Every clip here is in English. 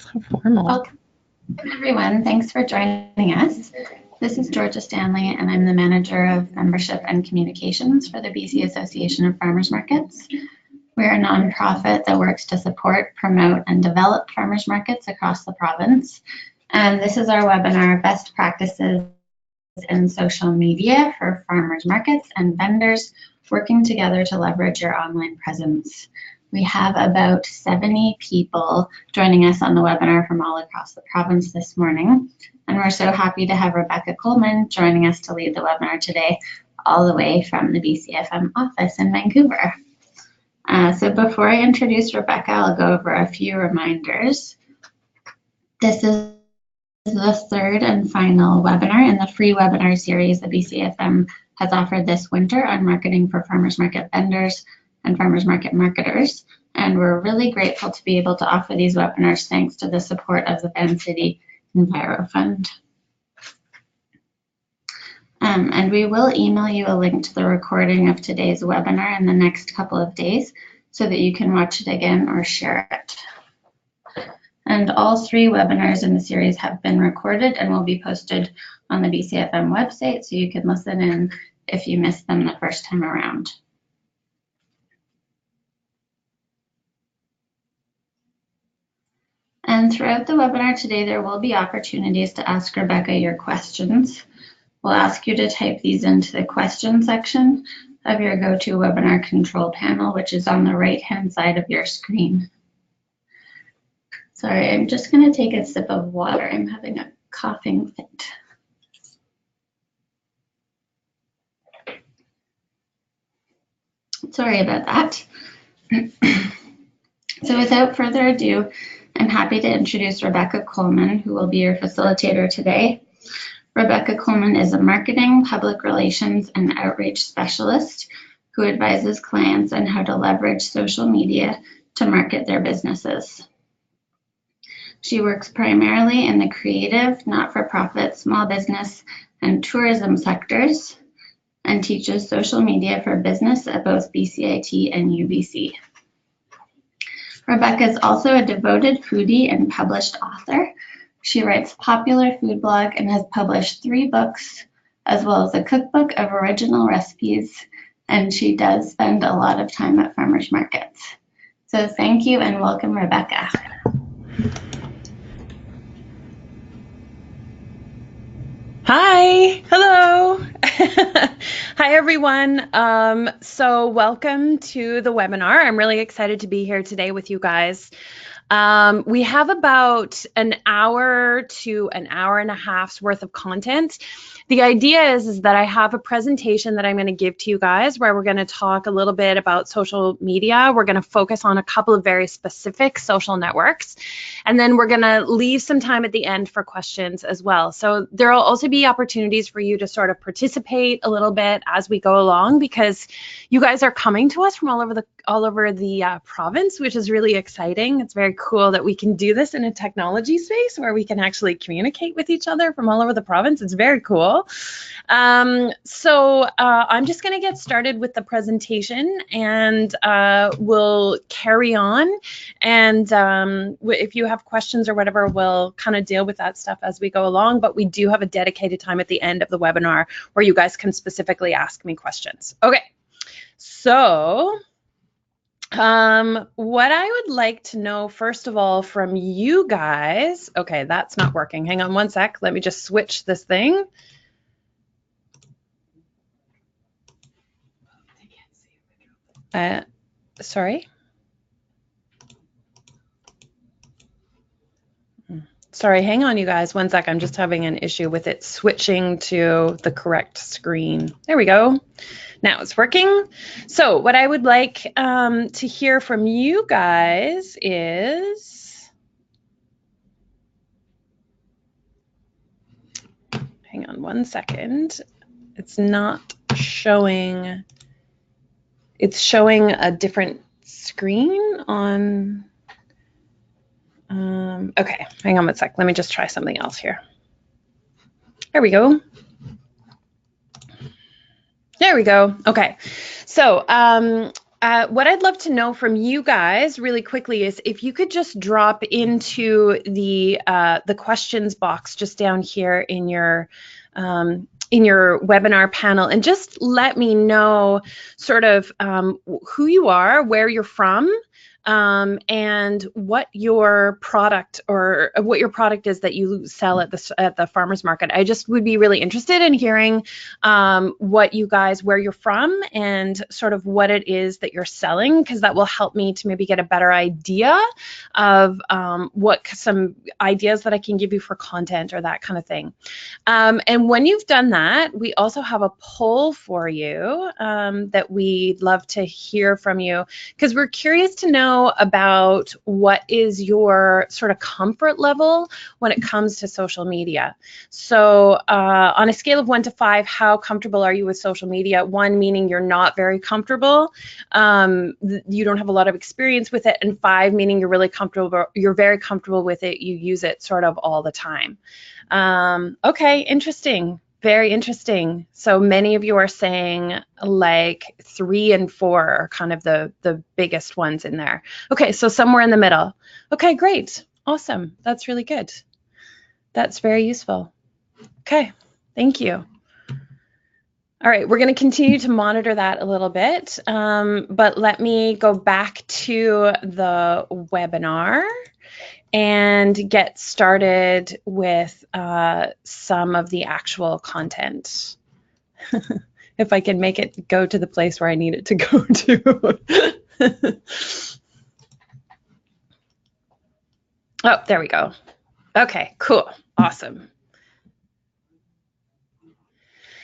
So formal. Welcome, everyone. Thanks for joining us. This is Georgia Stanley, and I'm the Manager of Membership and Communications for the BC Association of Farmers Markets. We're a nonprofit that works to support, promote, and develop farmers markets across the province. And this is our webinar, Best Practices in Social Media for Farmers Markets and Vendors Working Together to Leverage Your Online Presence. We have about 70 people joining us on the webinar from all across the province this morning. And we're so happy to have Rebecca Coleman joining us to lead the webinar today, all the way from the BCAFM office in Vancouver. So before I introduce Rebecca, I'll go over a few reminders. This is the third and final webinar in the free webinar series the BCAFM has offered this winter on marketing for farmers market vendors and farmers market marketers. And we're really grateful to be able to offer these webinars thanks to the support of the Van City Enviro Fund. And we will email you a link to the recording of today's webinar in the next couple of days so that you can watch it again or share it. And all three webinars in the series have been recorded and will be posted on the BCAFM website so you can listen in if you missed them the first time around. And throughout the webinar today, there will be opportunities to ask Rebecca your questions. We'll ask you to type these into the question section of your GoToWebinar control panel, which is on the right-hand side of your screen. Sorry, I'm just going to take a sip of water. I'm having a coughing fit. Sorry about that. So without further ado, I'm happy to introduce Rebecca Coleman, who will be your facilitator today. Rebecca Coleman is a marketing, public relations, and outreach specialist who advises clients on how to leverage social media to market their businesses. She works primarily in the creative, not-for-profit, small business, and tourism sectors and teaches social media for business at both BCIT and UBC. Rebecca is also a devoted foodie and published author. She writes a popular food blog and has published 3 books, as well as a cookbook of original recipes, and she does spend a lot of time at farmers markets. So thank you and welcome, Rebecca. Hi, hello. Hi, everyone. So welcome to the webinar. I'm really excited to be here today with you guys. We have about an hour to an hour and a half's worth of content. The idea is that I have a presentation that I'm going to give to you guys where we're going to talk a little bit about social media. We're going to focus on a couple of very specific social networks, and then we're going to leave some time at the end for questions as well. So there will also be opportunities for you to sort of participate a little bit as we go along, because you guys are coming to us from all over the province, which is really exciting. It's very cool that we can do this in a technology space where we can actually communicate with each other from all over the province. It's very cool. So I'm just going to get started with the presentation, and we'll carry on. And if you have questions or whatever, we'll kind of deal with that stuff as we go along. But we do have a dedicated time at the end of the webinar where you guys can specifically ask me questions. Okay, so what I would like to know, first of all, from you guys, okay, that's not working. Hang on one sec. Let me just switch this thing. Sorry. Sorry, hang on, you guys. One sec. I'm just having an issue with it switching to the correct screen. There we go. Now it's working. So what I would like to hear from you guys is, hang on one second. It's not showing. It's showing a different screen on. Okay, hang on one sec. Let me just try something else here. There we go. There we go. Okay, so what I'd love to know from you guys really quickly is if you could just drop into the questions box just down here in your webinar panel and just let me know sort of who you are, where you're from, and what your product is that you sell at the farmers market. I just would be really interested in hearing where you're from and sort of what it is that you're selling, because that will help me to maybe get a better idea of what some ideas that I can give you for content or that kind of thing. And when you've done that, we also have a poll for you that we'd love to hear from you, because we're curious to know about what is your sort of comfort level when it comes to social media. So on a scale of 1 to 5, how comfortable are you with social media? 1 meaning you're not very comfortable, you don't have a lot of experience with it, and 5 meaning you're really comfortable, you're very comfortable with it, you use it sort of all the time. Okay, interesting. Very interesting. So many of you are saying like 3 and 4 are kind of the biggest ones in there. Okay, so somewhere in the middle. Okay, great. Awesome. That's really good. That's very useful. Okay, thank you. All right, we're going to continue to monitor that a little bit, but let me go back to the webinar and get started with some of the actual content. If I can make it go to the place where I need it to go to. Oh, there we go. Okay, cool, awesome.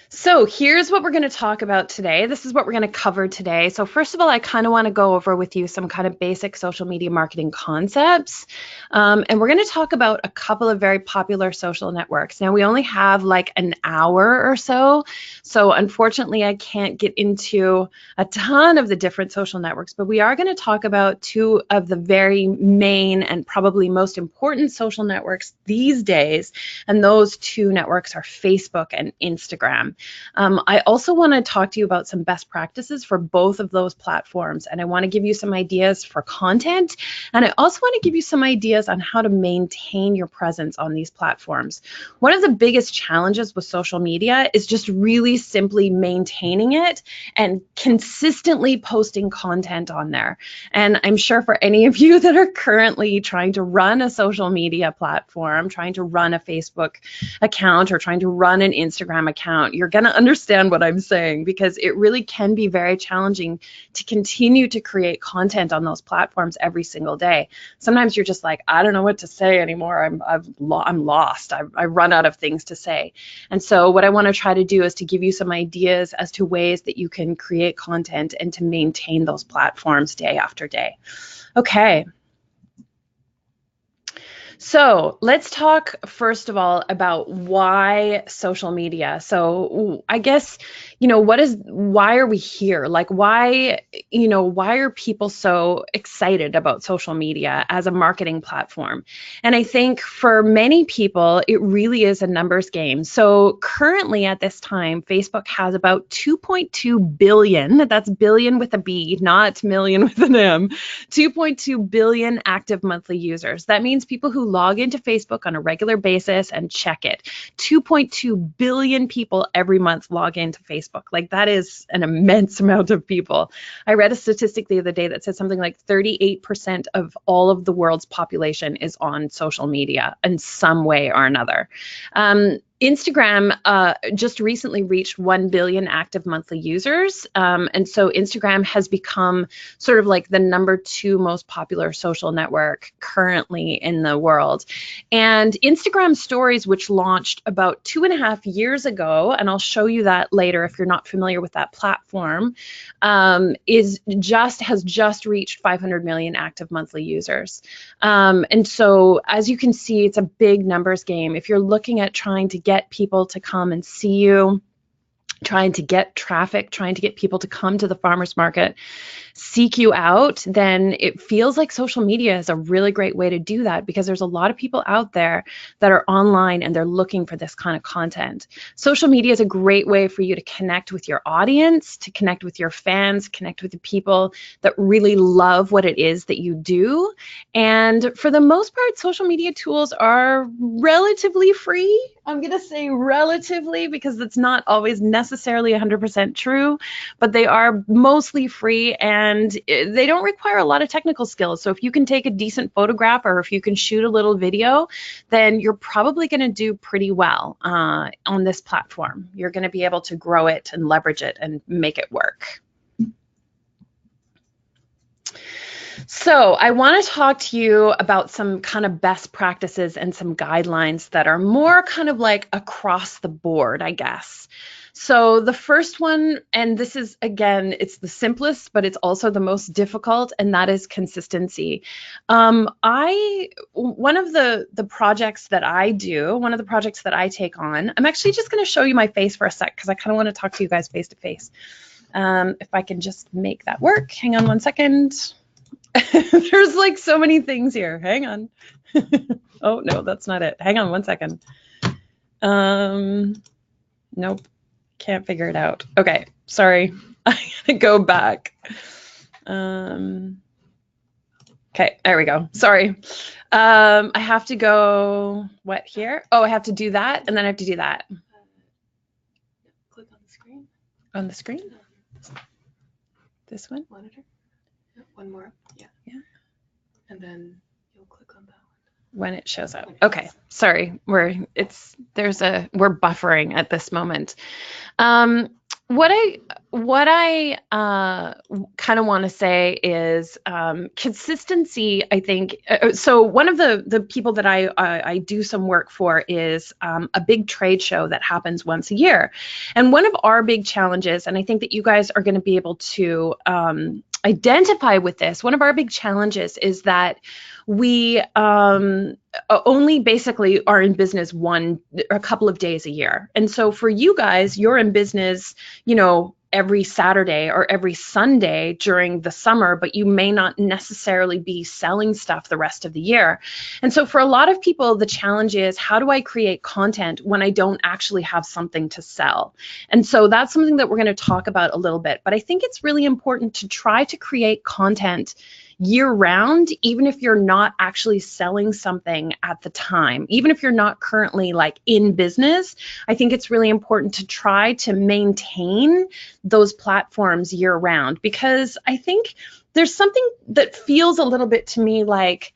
So here's what we're going to talk about today. This is what we're going to cover today. So first of all, I kind of want to go over with you some kind of basic social media marketing concepts. And we're going to talk about a couple of very popular social networks. Now, we only have like an hour or so. So unfortunately, I can't get into a ton of the different social networks, but we are going to talk about 2 of the very main and probably most important social networks these days. And those 2 networks are Facebook and Instagram. I also want to talk to you about some best practices for both of those platforms, and I want to give you some ideas for content, and I also want to give you some ideas on how to maintain your presence on these platforms. One of the biggest challenges with social media is just really simply maintaining it and consistently posting content on there. And I'm sure for any of you that are currently trying to run a social media platform, trying to run a Facebook account or trying to run an Instagram account, you're going to understand what I'm saying, because it really can be very challenging to continue to create content on those platforms every single day. Sometimes you're just like, I don't know what to say anymore. I'm lost. I run out of things to say. And so what I want to try to do is to give you some ideas as to ways that you can create content and to maintain those platforms day after day. Okay. So let's talk first of all about why social media. So I guess, why are we here? Like why are people so excited about social media as a marketing platform? And I think for many people, it really is a numbers game. So currently at this time, Facebook has about 2.2 billion, that's billion with a B, not million with an M, 2.2 billion active monthly users. That means people who log into Facebook on a regular basis and check it. 2.2 billion people every month log into Facebook. Like that is an immense amount of people. I read a statistic the other day that said something like 38% of all of the world's population is on social media in some way or another. Instagram just recently reached 1 billion active monthly users. And so Instagram has become sort of like the number 2 most popular social network currently in the world. And Instagram Stories, which launched about 2.5 years ago, and I'll show you that later if you're not familiar with that platform, has just reached 500 million active monthly users. And so as you can see, it's a big numbers game. If you're looking at trying to get people to come and see you, trying to get traffic, trying to get people to come to the farmers market, seek you out, then it feels like social media is a really great way to do that, because there's a lot of people out there that are online and they're looking for this kind of content. Social media is a great way for you to connect with your audience, to connect with your fans, connect with the people that really love what it is that you do. And for the most part, social media tools are relatively free. I'm going to say relatively, because that's not always necessarily 100% true, but they are mostly free and they don't require a lot of technical skills. So if you can take a decent photograph, or if you can shoot a little video, then you're probably going to do pretty well on this platform. You're going to be able to grow it and leverage it and make it work. So I want to talk to you about some kind of best practices and some guidelines that are more kind of like across the board, I guess. So the first one, and this is, again, it's the simplest, but it's also the most difficult, and that is consistency. One of the projects that I do, one of the projects that I take on, I'm actually just going to show you my face for a sec, because I kind of want to talk to you guys face to face. If I can just make that work. Hang on one second. There's like so many things here. Hang on. Oh, no, that's not it. Hang on one second. Nope. Can't figure it out. Okay, sorry. I gotta go back. Okay, there we go. Sorry. I have to go, what, here? Oh, I have to do that, and then I have to do that. Click on the screen. On the screen? This one? Monitor. One more. Yeah. Yeah. And then you'll click on that one. When it shows up. Okay, sorry. We're buffering at this moment. What I kind of want to say is consistency. I think so. One of the people that I do some work for is a big trade show that happens once a year, and one of our big challenges, and I think that you guys are going to be able to identify with this. One of our big challenges is that we only basically are in business a couple of days a year. And so for you guys, you're in business, every Saturday or every Sunday during the summer, but you may not necessarily be selling stuff the rest of the year. And so for a lot of people, the challenge is, how do I create content when I don't actually have something to sell? And so that's something that we're going to talk about a little bit. But I think it's really important to try to create content year round, even if you're not actually selling something at the time, even if you're not currently like in business. I think it's really important to try to maintain those platforms year round, because I think there's something that feels a little bit to me like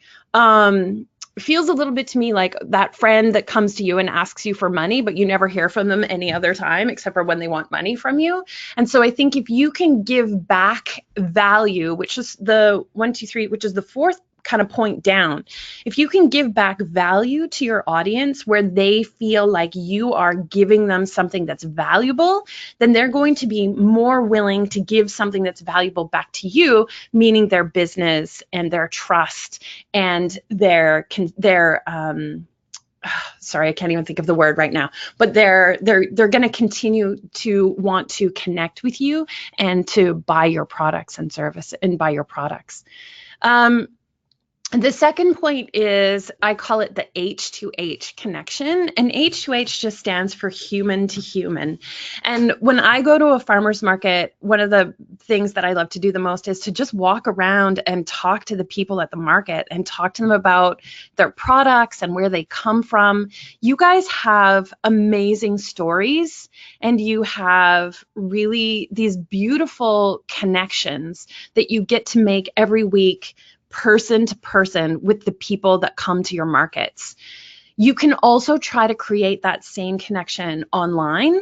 that friend that comes to you and asks you for money, but you never hear from them any other time except for when they want money from you. And so I think if you can give back value, which is the 1, 2, 3, which is the fourth kind of point down, if you can give back value to your audience where they feel like you are giving them something that's valuable, then they're going to be more willing to give something that's valuable back to you, meaning their business and their trust and their sorry, I can't even think of the word right now, but they're going to continue to want to connect with you and to buy your products and service and buy your products. The second point is, I call it the H2H connection, and H2H just stands for human to human. And when I go to a farmer's market, one of the things that I love to do the most is to just walk around and talk to the people at the market and talk to them about their products and where they come from. You guys have amazing stories, and you have really these beautiful connections that you get to make every week, person to person, with the people that come to your markets. You can also try to create that same connection online.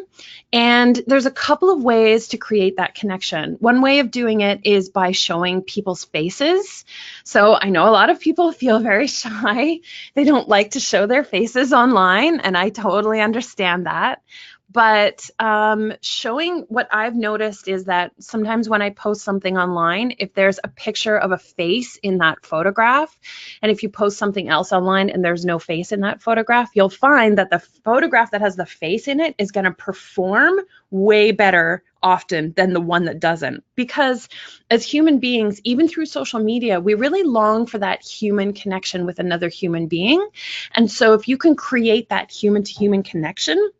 And there's a couple of ways to create that connection. One way of doing it is by showing people's faces. So I know a lot of people feel very shy. They don't like to show their faces online, and I totally understand that. But showing what I've noticed is that sometimes when I post something online, if there's a picture of a face in that photograph, and if you post something else online and there's no face in that photograph, you'll find that the photograph that has the face in it is going to perform way better often than the one that doesn't. Because as human beings, even through social media, we really long for that human connection with another human being. And so if you can create that human to human connection,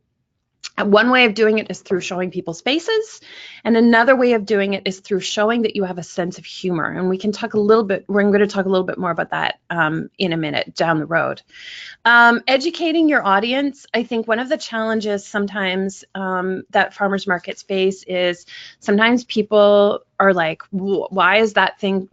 one way of doing it is through showing people's faces, and another way of doing it is through showing that you have a sense of humor. And we can talk a little bit, we're going to talk a little bit more about that in a minute down the road. Educating your audience, I think one of the challenges sometimes that farmers markets face is sometimes people are like, why does that thing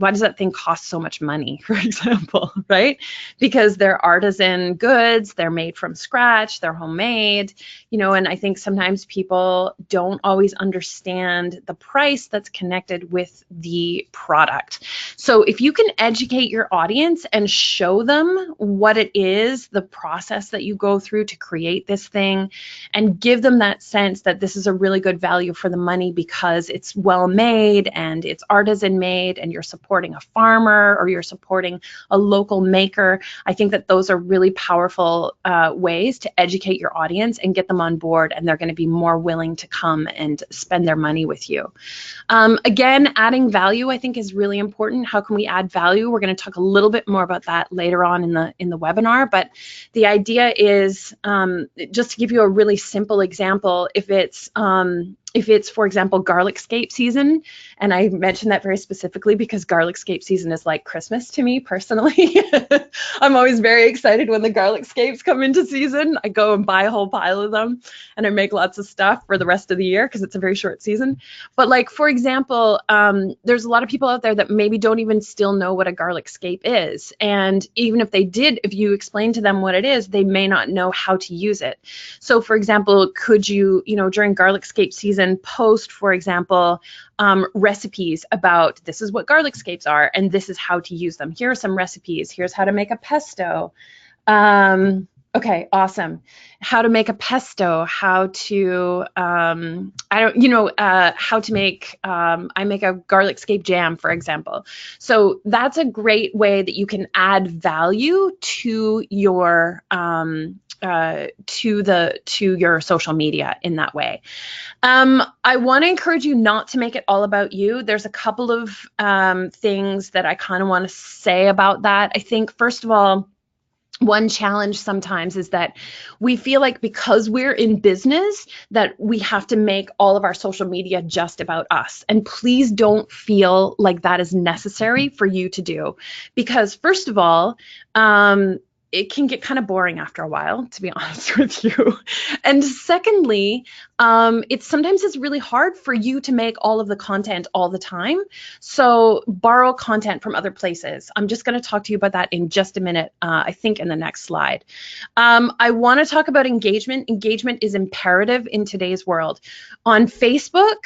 cost so much money, for example, right? Because they're artisan goods, they're made from scratch, they're homemade, you know, and I think sometimes people don't always understand the price that's connected with the product. So if you can educate your audience and show them what it is, the process that you go through to create this thing, and give them that sense that this is a really good value for the money because it's well made and it's artisan made and you're supporting a farmer or you're supporting a local maker, I think that those are really powerful ways to educate your audience and get them on board, and they're going to be more willing to come and spend their money with you. Again, adding value I think is really important. How can we add value? We're going to talk a little bit more about that later on in the webinar, but the idea is just to give you a really simple example, if it's, for example, garlic scape season, and I mention that very specifically because garlic scape season is like Christmas to me personally. I'm always very excited when the garlic scapes come into season. I go and buy a whole pile of them and I make lots of stuff for the rest of the year because it's a very short season. But like, for example, there's a lot of people out there that maybe don't even still know what a garlic scape is. And even if they did, if you explain to them what it is, they may not know how to use it. So for example, could you, during garlic scape season, post, for example, recipes about this is what garlic scapes are and this is how to use them. Here are some recipes. Here's how to make a pesto. Okay, awesome. How to make a pesto, how to, how to make, I make a garlic scape jam, for example. So that's a great way that you can add value to your, to your social media in that way. I want to encourage you not to make it all about you. There's a couple of things that I kind of want to say about that. I think, first of all, one challenge sometimes is that we feel like because we're in business that we have to make all of our social media just about us. And please don't feel like that is necessary for you to do. Because first of all, it can get kind of boring after a while, to be honest with you. And secondly, sometimes it's really hard for you to make all of the content all the time. So borrow content from other places. I'm just going to talk to you about that in just a minute, I think in the next slide. I want to talk about engagement. Engagement is imperative in today's world. On Facebook,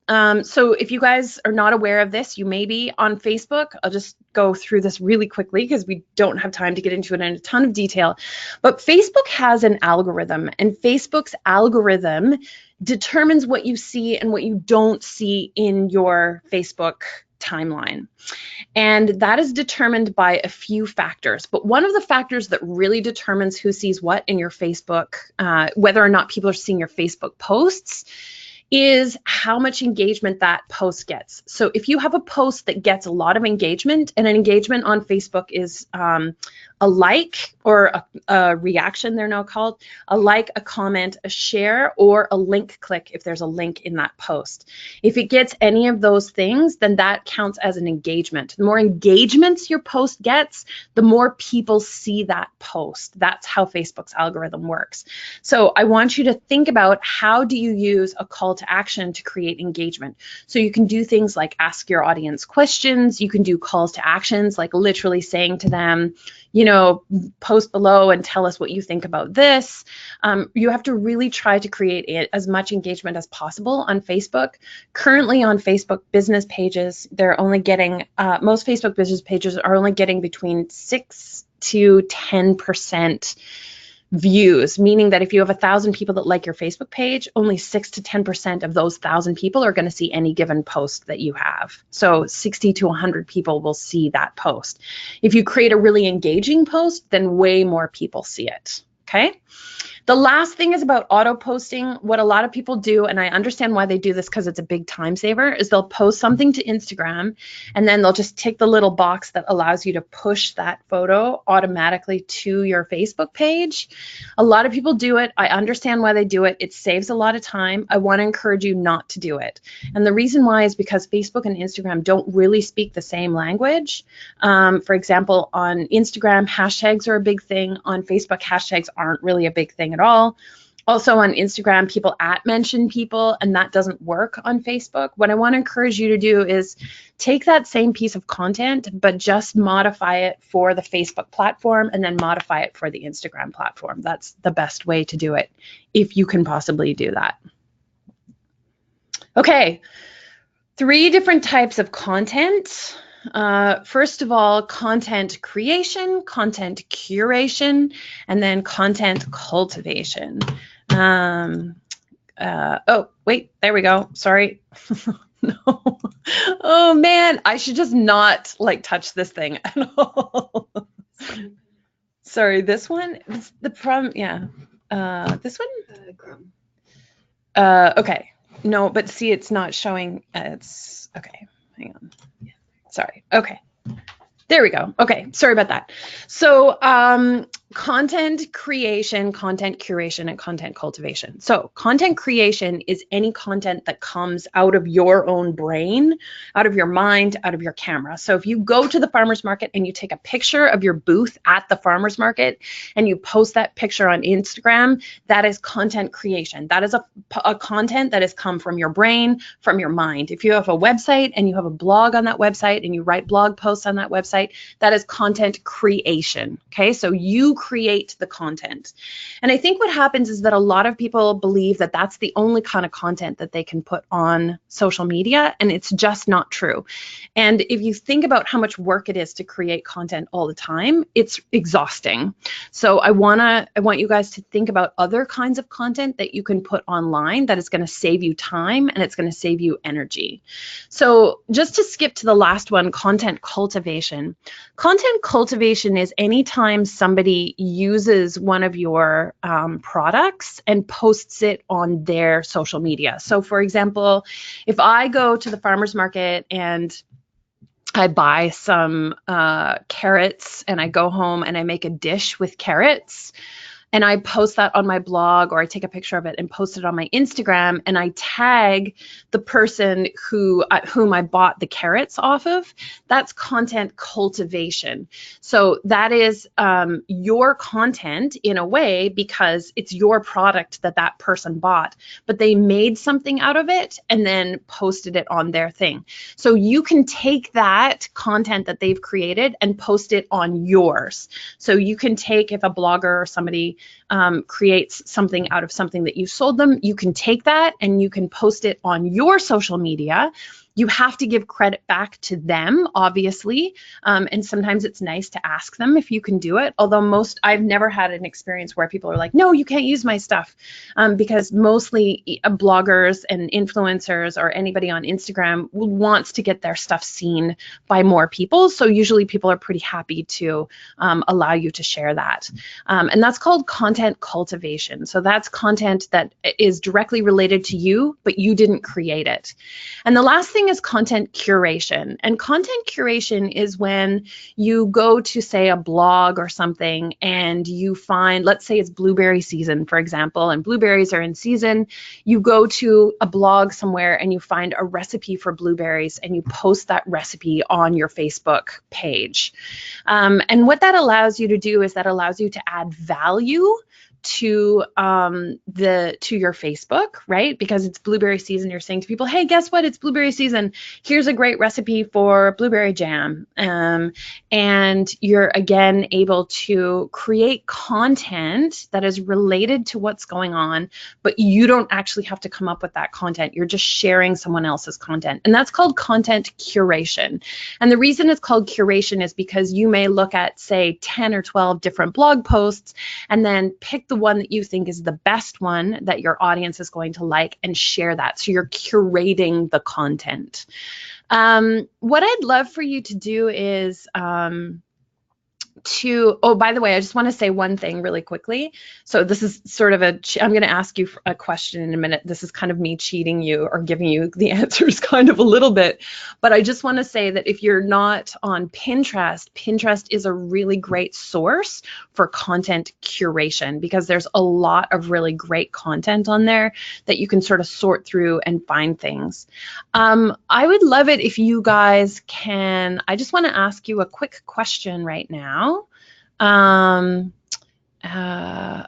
so if you guys are not aware of this, you may be on Facebook. I'll just go through this really quickly because we don't have time to get into it in a ton of detail. But Facebook has an algorithm, and Facebook's algorithm determines what you see and what you don't see in your Facebook timeline. And that is determined by a few factors. But one of the factors that really determines who sees what in your Facebook, whether or not people are seeing your Facebook posts, is how much engagement that post gets. So if you have a post that gets a lot of engagement, and an engagement on Facebook is a like or a reaction, they're now called, a like, a comment, a share, or a link click if there's a link in that post. If it gets any of those things, then that counts as an engagement. The more engagements your post gets, the more people see that post. That's how Facebook's algorithm works. So I want you to think about, how do you use a call to action to create engagement? So you can do things like ask your audience questions. You can do calls to actions, like literally saying to them, post below and tell us what you think about this. You have to really try to create as much engagement as possible on Facebook. Currently on Facebook business pages, they're only getting, most Facebook business pages are only getting between 6 to 10% views, meaning that if you have 1,000 people that like your Facebook page, only 6 to 10% of those 1,000 people are going to see any given post that you have. So 60 to 100 people will see that post. If you create a really engaging post, then way more people see it. Okay. The last thing is about auto posting. What a lot of people do, and I understand why they do this because it's a big time saver, is they'll post something to Instagram and then they'll just tick the little box that allows you to push that photo automatically to your Facebook page. A lot of people do it. I understand why they do it. It saves a lot of time. I want to encourage you not to do it. And the reason why is because Facebook and Instagram don't really speak the same language. For example, on Instagram, hashtags are a big thing. On Facebook, hashtags aren't really a big thing at all. Also on Instagram, people mention people, and that doesn't work on Facebook. What I want to encourage you to do is take that same piece of content, but just modify it for the Facebook platform and then modify it for the Instagram platform. That's the best way to do it, if you can possibly do that. Okay, 3 different types of content. First of all, content creation, content curation, and then content cultivation. Oh, wait, there we go. Sorry. No. Oh man, I should just not like touch this thing at all. Sorry, this one? The problem, yeah. This one? Okay. No, but see, it's not showing. It's okay. Hang on. Sorry. Okay. There we go. Okay. Sorry about that. So content creation, content curation, and content cultivation. So content creation is any content that comes out of your own brain, out of your mind, out of your camera. So if you go to the farmer's market and you take a picture of your booth at the farmer's market and you post that picture on Instagram, that is content creation. That is a content that has come from your brain, from your mind. If you have a website and you have a blog on that website and you write blog posts on that website, that is content creation. Okay, so you create the content. And I think what happens is that a lot of people believe that that's the only kind of content that they can put on social media, and it's just not true. And if you think about how much work it is to create content all the time, it's exhausting. So I want you guys to think about other kinds of content that you can put online that is going to save you time and it's going to save you energy. So just to skip to the last one, content cultivation. Content cultivation is anytime somebody uses one of your products and posts it on their social media. So for example, if I go to the farmer's market and I buy some carrots and I go home and I make a dish with carrots, and I post that on my blog, or I take a picture of it and post it on my Instagram, and I tag the person whom I bought the carrots off of, that's content cultivation. So that is your content in a way, because it's your product that person bought, but they made something out of it and then posted it on their thing. So you can take that content that they've created and post it on yours. So you can take, if a blogger or somebody creates something out of something that you sold them, you can take that and you can post it on your social media. You have to give credit back to them, obviously, and sometimes it's nice to ask them if you can do it, although I've never had an experience where people are like, no, you can't use my stuff, because mostly bloggers and influencers or anybody on Instagram wants to get their stuff seen by more people, so usually people are pretty happy to allow you to share that, and that's called content cultivation. So that's content that is directly related to you, but you didn't create it. And the last thing is content curation. And content curation is when you go to, say, a blog or something and you find, let's say it's blueberry season, for example, and blueberries are in season. You go to a blog somewhere and you find a recipe for blueberries and you post that recipe on your Facebook page. And what that allows you to do is that allows you to add value to your Facebook, right? Because it's blueberry season, you're saying to people, hey, guess what? It's blueberry season. Here's a great recipe for blueberry jam. And you're again able to create content that is related to what's going on, but you don't actually have to come up with that content. You're just sharing someone else's content. And that's called content curation. And the reason it's called curation is because you may look at, say, 10 or 12 different blog posts and then pick the one that you think is the best one that your audience is going to like and share that. So you're curating the content. What I'd love for you to do is oh, by the way, I just want to say one thing really quickly. So this is sort of I'm going to ask you a question in a minute. This is kind of me cheating you or giving you the answers kind of a little bit. But I just want to say that if you're not on Pinterest, Pinterest is a really great source for content curation because there's a lot of really great content on there that you can sort of sort through and find things. I would love it if you guys can, I just want to ask you a quick question right now.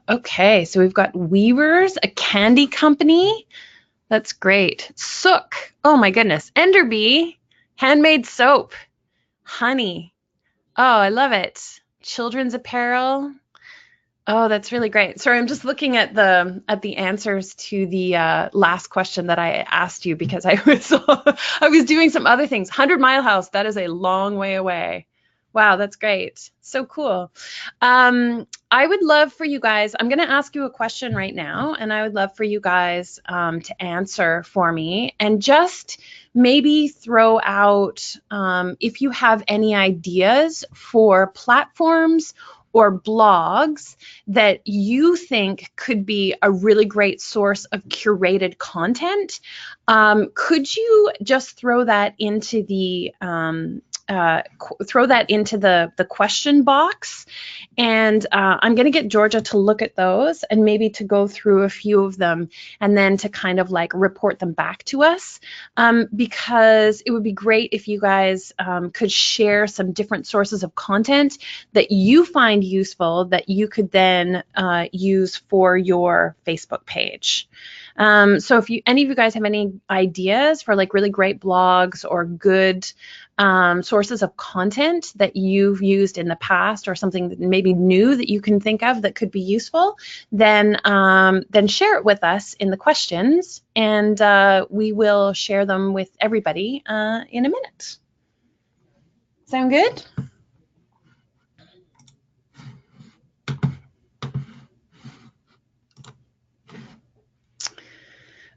Okay, so we've got Weavers, a candy company. That's great. Sook, oh my goodness. Enderby, handmade soap. Honey, oh, I love it. Children's apparel. Oh, that's really great. Sorry, I'm just looking at the answers to the last question that I asked you because I was doing some other things. 100 Mile House, that is a long way away. Wow, that's great. So cool. I would love for you guys, I'm going to ask you a question right now, and I would love for you guys to answer for me and just maybe throw out if you have any ideas for platforms or blogs that you think could be a really great source of curated content. Could you just throw that into the question box, and I'm going to get Georgia to look at those and maybe to go through a few of them and then to kind of like report them back to us, because it would be great if you guys could share some different sources of content that you find useful that you could then use for your Facebook page. So if any of you guys have any ideas for like really great blogs or good sources of content that you've used in the past or something that maybe new that you can think of that could be useful, then share it with us in the questions, and we will share them with everybody in a minute. Sound good?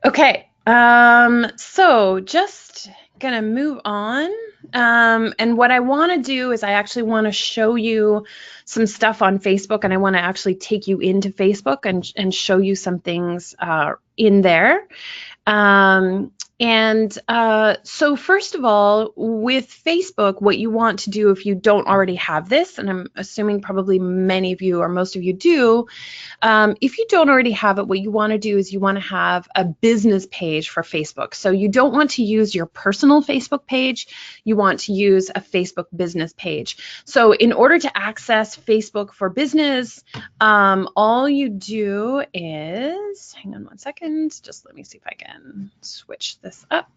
Okay, so just gonna move on. And what I want to do is I actually want to show you some stuff on Facebook, and I want to actually take you into Facebook and show you some things in there. So first of all, with Facebook, what you want to do if you don't already have this, and I'm assuming probably many of you or most of you do, if you don't already have it, what you want to do is you want to have a business page for Facebook. So you don't want to use your personal Facebook page, you want to use a Facebook business page. So in order to access Facebook for business, all you do is, hang on one second, just let me see if I can switch this up.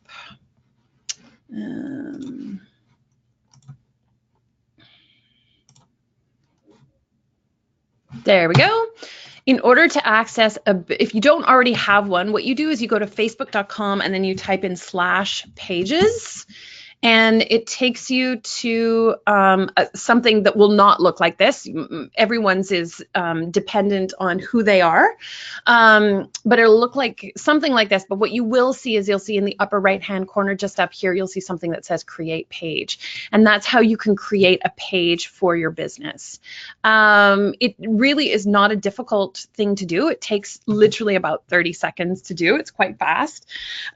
There we go. In order to access, if you don't already have one, what you do is you go to facebook.com and then you type in /pages. And it takes you to something that will not look like this. Everyone's is dependent on who they are, but it'll look like something like this. But what you will see is you'll see in the upper right-hand corner, just up here, you'll see something that says Create Page. And that's how you can create a page for your business. It really is not a difficult thing to do. It takes literally about 30 seconds to do. It's quite fast.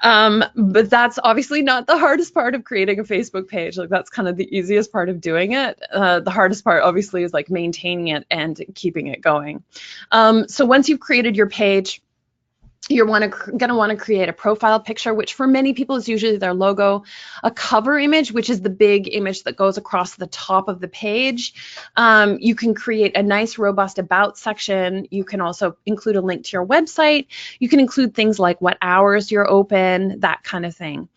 But that's obviously not the hardest part of creating a Facebook page. Like, that's kind of the easiest part of doing it. The hardest part obviously is like maintaining it and keeping it going. So once you've created your page, You're going to want to create a profile picture, which for many people is usually their logo, a cover image, which is the big image that goes across the top of the page. You can create a nice, robust about section. You can also include a link to your website. You can include things like what hours you're open, that kind of thing.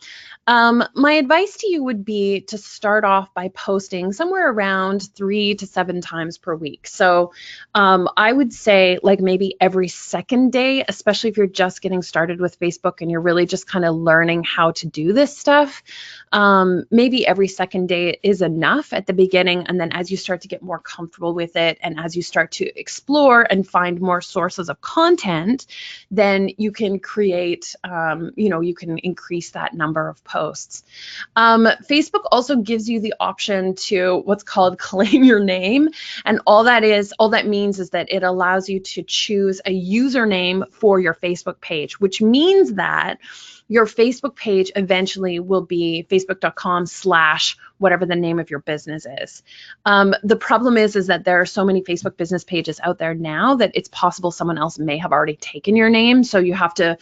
My advice to you would be to start off by posting somewhere around 3 to 7 times per week. So I would say like maybe every second day, especially if you're just getting started with Facebook and you're really just kind of learning how to do this stuff. Maybe every second day is enough at the beginning. And then as you start to get more comfortable with it and as you start to explore and find more sources of content, then you can create, you can increase that number of posts. Facebook also gives you the option to what's called claim your name. And all that means is that it allows you to choose a username for your Facebook page, which means that your Facebook page eventually will be facebook.com/whatever the name of your business is. The problem is that there are so many Facebook business pages out there now that it's possible someone else may have already taken your name. So you have to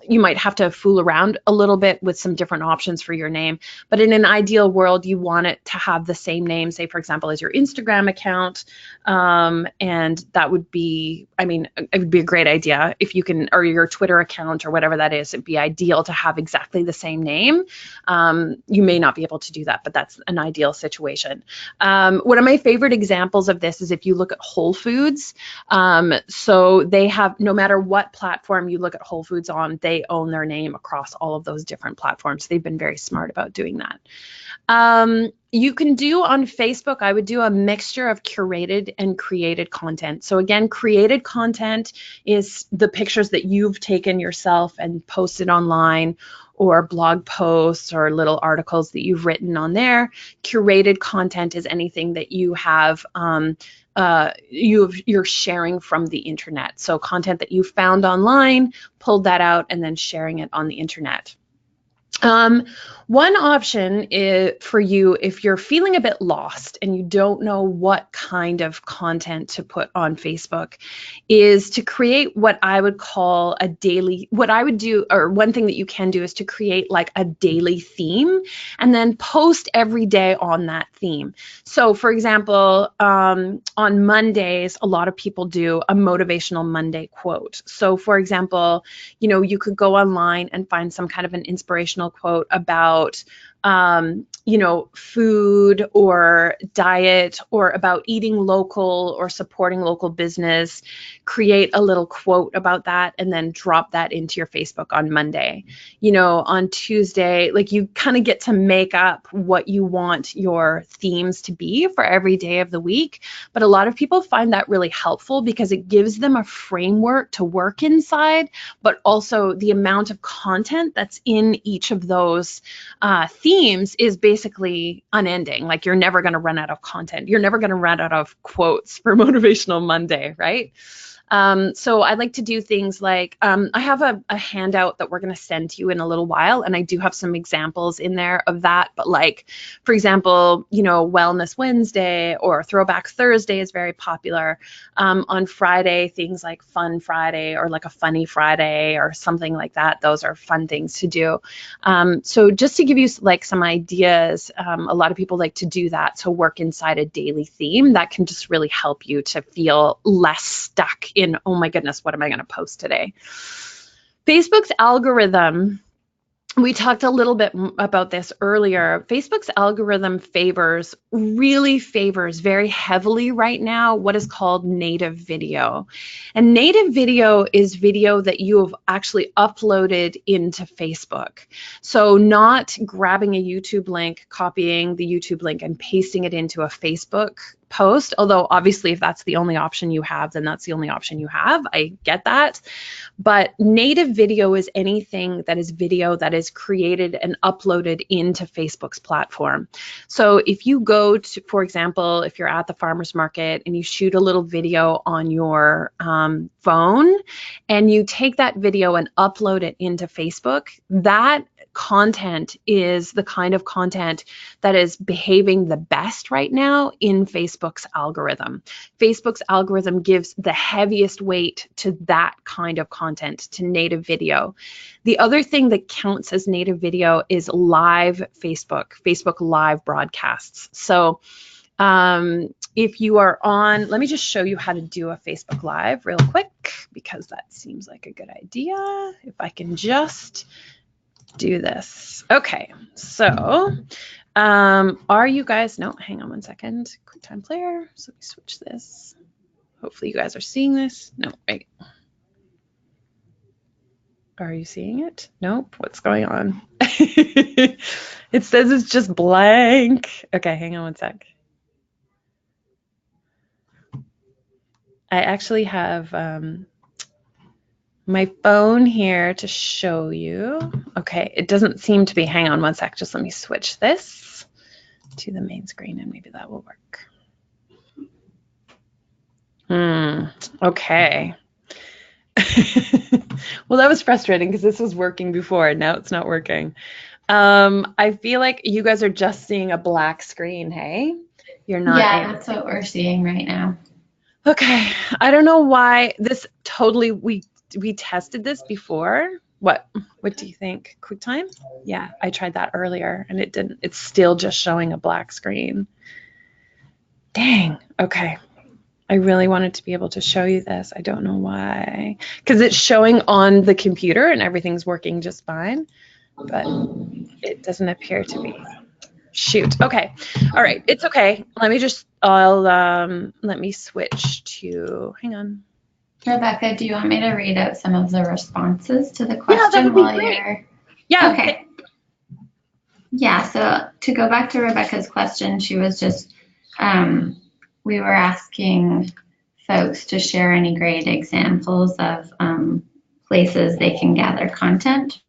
you might have to fool around a little bit with some different options for your name. But in an ideal world, you want it to have the same name, say, for example, as your Instagram account. And that would be, it would be a great idea if you can, or your Twitter account or whatever that is. It'd be ideal to have exactly the same name. You may not be able to do that, but that's an ideal situation. One of my favorite examples of this is if you look at Whole Foods. So they have, no matter what platform you look at Whole Foods on, they own their name across all of those different platforms. They've been very smart about doing that. You can do on Facebook, I would do a mixture of curated and created content. So again, created content is the pictures that you've taken yourself and posted online, or blog posts or little articles that you've written on there. Curated content is anything that you have you're sharing from the internet. So content that you found online, pulled that out, and then sharing it on the internet. One option is for you if you're feeling a bit lost and you don't know what kind of content to put on Facebook, is to create what I would call a daily, what I would do, or one thing that you can do is to create like a daily theme and then post every day on that theme. So for example, on Mondays, a lot of people do a motivational Monday quote. So for example, you could go online and find some kind of an inspirational quote about food or diet, or about eating local or supporting local business. Create a little quote about that and then drop that into your Facebook on Monday. On Tuesday, like you kind of get to make up what you want your themes to be for every day of the week. But a lot of people find that really helpful because it gives them a framework to work inside, but also the amount of content that's in each of those themes is basically unending. Like you're never going to run out of content. You're never going to run out of quotes for Motivational Monday, right? So I like to do things like, I have a handout that we're going to send to you in a little while, and I do have some examples in there of that. But like, for example, Wellness Wednesday or Throwback Thursday is very popular. On Friday, things like Fun Friday or like a Funny Friday or something like that. Those are fun things to do. So just to give you like some ideas, a lot of people like to do that. So work inside a daily theme that can just really help you to feel less stuck in, oh my goodness, what am I going to post today? Facebook's algorithm, we talked a little bit about this earlier. Facebook's algorithm really favors very heavily right now what is called native video. And native video is video that you have actually uploaded into Facebook. So not grabbing a YouTube link, copying the YouTube link and pasting it into a Facebook post, although obviously if that's the only option you have, then that's the only option you have. I get that. But native video is anything that is video that is created and uploaded into Facebook's platform. So if you go to, for example, if you're at the farmer's market and you shoot a little video on your phone and you take that video and upload it into Facebook, that content is the kind of content that is behaving the best right now in Facebook Facebook's algorithm. Facebook's algorithm gives the heaviest weight to that kind of content, to native video. The other thing that counts as native video is live Facebook live broadcasts. So if you are on, let me just show you how to do a Facebook Live real quick, because that seems like a good idea. If I can just do this. Okay, so are you guys, no, hang on one second. QuickTime Player, so let me switch this. Hopefully you guys are seeing this. No, wait. Are you seeing it? Nope, what's going on? It says it's just blank. Okay, hang on one sec. I actually have my phone here to show you. Okay, it doesn't seem to be, hang on one sec, just let me switch this to the main screen and maybe that will work. Okay. Well, that was frustrating because this was working before and now it's not working. I feel like you guys are just seeing a black screen, hey? You're not. Yeah, that's what we're seeing right now. Okay, I don't know why this totally, we tested this before. What do you think? QuickTime? Yeah, I tried that earlier and it didn't, it's still just showing a black screen. Dang, okay. I really wanted to be able to show you this. I don't know why. Because it's showing on the computer and everything's working just fine, but it doesn't appear to be. Shoot. Okay. All right. It's okay. Let me just, let me switch to, hang on. Rebecca, do you want me to read out some of the responses to the question? Yeah, that would be great. Yeah. Okay. Yeah, so to go back to Rebecca's question, she was just, we were asking folks to share any great examples of places they can gather content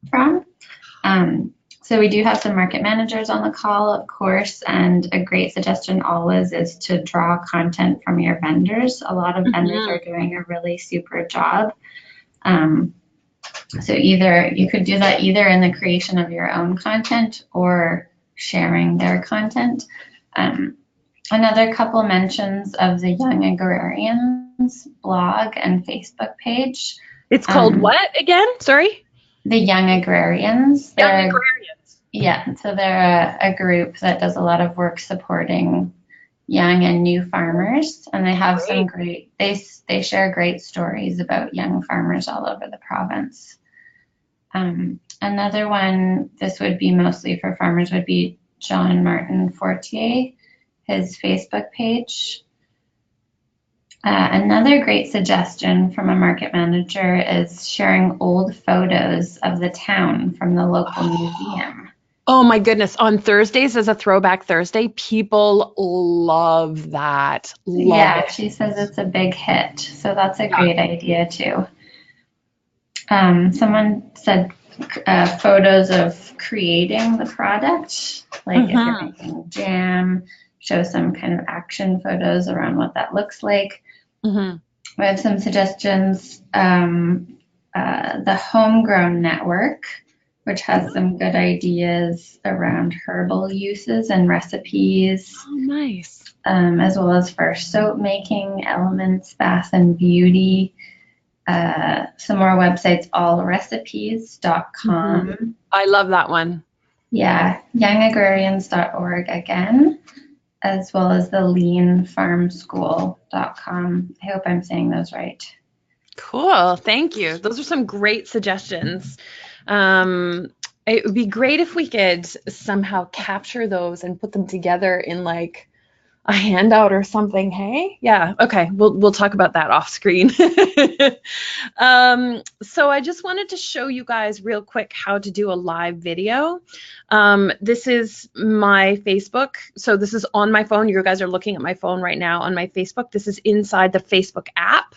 from. So we do have some market managers on the call, of course, and a great suggestion always is to draw content from your vendors. A lot of vendors are doing a really super job. So either you could do that either in the creation of your own content or sharing their content. Another couple mentions of the Young Agrarians blog and Facebook page. It's called what again? Sorry? The Young Agrarians. Young Agrarians. Yeah, so they're a group that does a lot of work supporting young and new farmers, and they have some great, they share great stories about young farmers all over the province. Another one, this would be mostly for farmers, would be John Martin Fortier, his Facebook page. Another great suggestion from a market manager is sharing old photos of the town from the local museum. Oh my goodness. On Thursdays as a Throwback Thursday, people love that. She says it's a big hit. So that's a great idea too. Someone said photos of creating the product, like if you're making jam, show some kind of action photos around what that looks like. We have some suggestions. The Homegrown Network, which has some good ideas around herbal uses and recipes. Oh, nice. As well as for soap making, Elements, Bath and Beauty. Some more websites, allrecipes.com. I love that one. Yeah, youngagrarians.org again, as well as the leanfarmschool.com. I hope I'm saying those right. Cool. Thank you. Those are some great suggestions. It would be great if we could somehow capture those and put them together in like a handout or something. Hey, yeah, okay, we'll talk about that off screen. So I just wanted to show you guys real quick how to do a live video. This is my Facebook. So this is on my phone. You guys are looking at my phone right now on my Facebook. This is inside the Facebook app.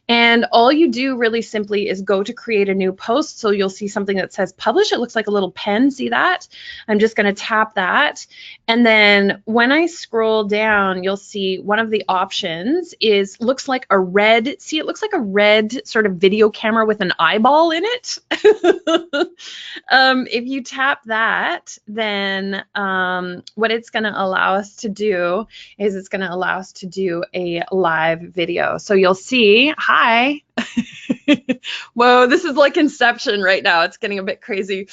And all you do really simply is go to create a new post. So you'll see something that says publish. It looks like a little pen. See that? I'm just going to tap that. And then when I scroll down, down, you'll see one of the options looks like a red, see, it looks like a red sort of video camera with an eyeball in it. If you tap that, then what it's going to allow us to do is it's going to allow us to do a live video. So you'll see, hi. Whoa, this is like Inception right now. It's getting a bit crazy.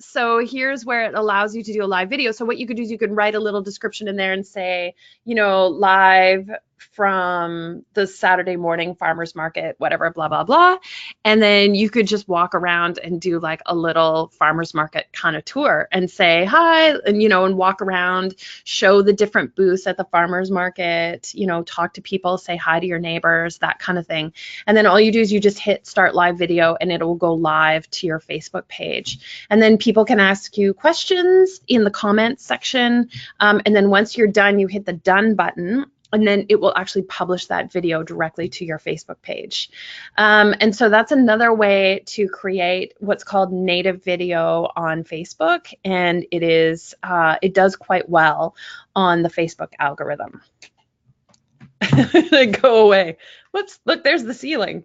So here's where it allows you to do a live video. So what you could do is you could write a little description in there and say, you know, live from the Saturday morning farmers market, whatever, blah, blah, blah. And then you could just walk around and do like a little farmers market kind of tour and say hi, and, you know, and walk around, show the different booths at the farmers market, you know, talk to people, say hi to your neighbors, that kind of thing. And then all you do is you just hit start live video and it will go live to your Facebook page. And then people can ask you questions in the comments section. And then once you're done, you hit the done button, and then it will actually publish that video directly to your Facebook page. And so that's another way to create what's called native video on Facebook. And it does quite well on the Facebook algorithm. Go away. Whoops, look, there's the ceiling.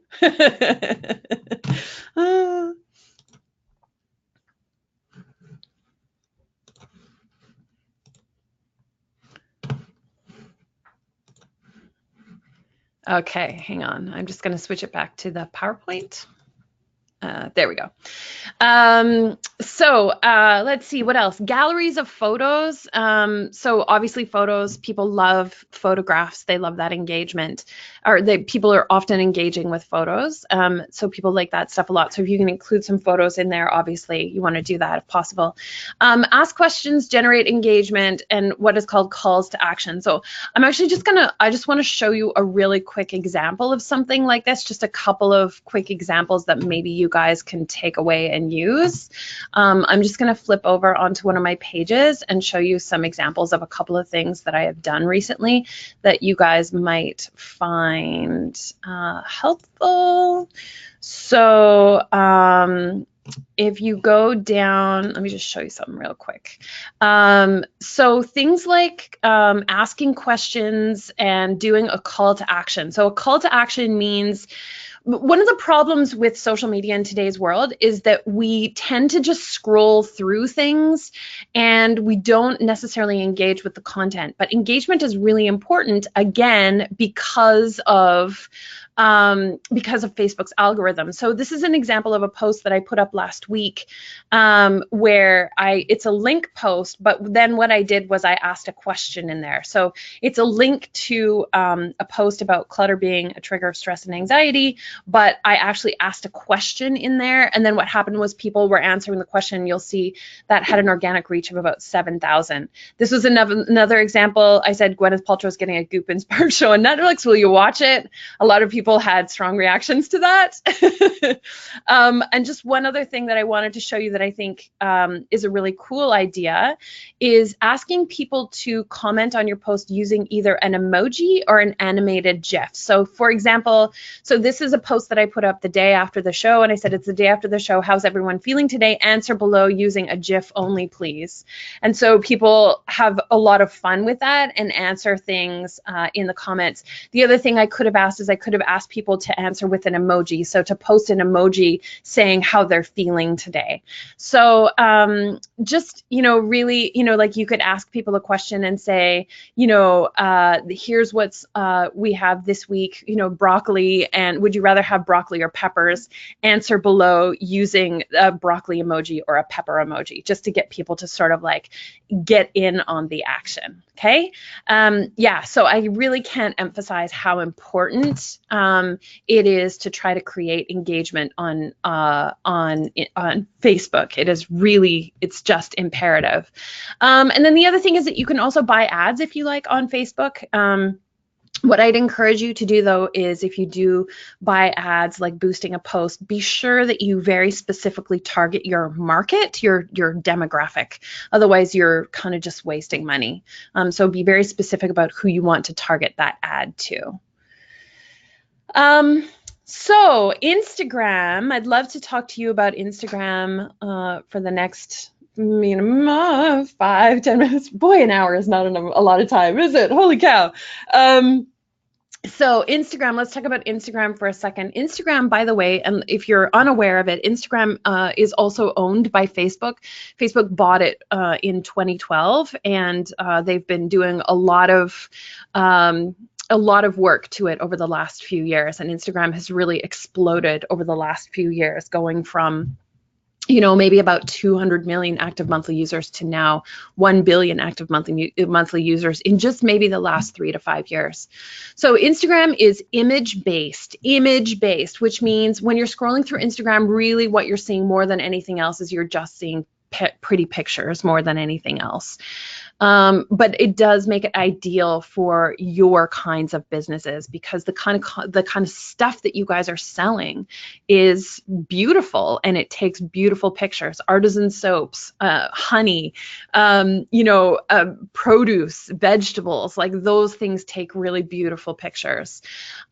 Okay, hang on. I'm just going to switch it back to the PowerPoint. There we go. Let's see, what else? Galleries of photos. So obviously photos, people love photographs. They love that engagement, or people are often engaging with photos. So people like that stuff a lot. So if you can include some photos in there, obviously you want to do that if possible. Ask questions, generate engagement, and what is called calls to action. So I'm actually I just want to show you a really quick example of something like this, just a couple of quick examples that maybe you guys can take away and use. I'm just going to flip over onto one of my pages and show you some examples of a couple of things that I have done recently that you guys might find helpful. So if you go down, let me just show you something real quick. So things like asking questions and doing a call to action. So a call to action means, one of the problems with social media in today's world is that we tend to just scroll through things and we don't necessarily engage with the content. But engagement is really important, again, because of Facebook's algorithm. So this is an example of a post that I put up last week where it's a link post, but then what I did was I asked a question in there. So it's a link to a post about clutter being a trigger of stress and anxiety, but I actually asked a question in there. And then what happened was people were answering the question. You'll see that had an organic reach of about 7,000. This was another example. I said, Gwyneth Paltrow's getting a goop-inspired show on Netflix. Will you watch it? A lot of people had strong reactions to that. And just one other thing that I wanted to show you that I think is a really cool idea is asking people to comment on your post using either an emoji or an animated GIF. So for example, so this is a post that I put up the day after the show, and I said, it's the day after the show. How's everyone feeling today? Answer below using a GIF only, please. And so people have a lot of fun with that and answer things in the comments. The other thing I could have asked is I could have asked people to answer with an emoji. So to post an emoji saying how they're feeling today. So just, really, like you could ask people a question and say, here's what's we have this week, broccoli, and would you rather have broccoli or peppers? Answer below using a broccoli emoji or a pepper emoji, just to get people to sort of like get in on the action. Okay. So I really can't emphasize how important it is to try to create engagement on Facebook. It's just imperative. And then the other thing is that you can also buy ads if you like on Facebook. What I'd encourage you to do, though, is if you do buy ads like boosting a post, be sure that you very specifically target your market, your demographic. Otherwise, you're kind of just wasting money. So be very specific about who you want to target that ad to. So Instagram, I'd love to talk to you about Instagram for the next 5-10 minutes. Boy, an hour is not a lot of time, is it? Holy cow. So Instagram, let's talk about Instagram for a second. Instagram, by the way, and if you're unaware of it, Instagram is also owned by Facebook. Facebook bought it in 2012, and they've been doing a lot of work to it over the last few years. And Instagram has really exploded over the last few years, going from maybe about 200 million active monthly users to now 1 billion active monthly users in just maybe the last 3 to 5 years. So Instagram is image-based, which means when you're scrolling through Instagram, really what you're seeing more than anything else is you're just seeing pretty pictures more than anything else. But it does make it ideal for your kinds of businesses, because the kind of stuff that you guys are selling is beautiful, and it takes beautiful pictures. Artisan soaps, honey, produce, vegetables, like those things take really beautiful pictures.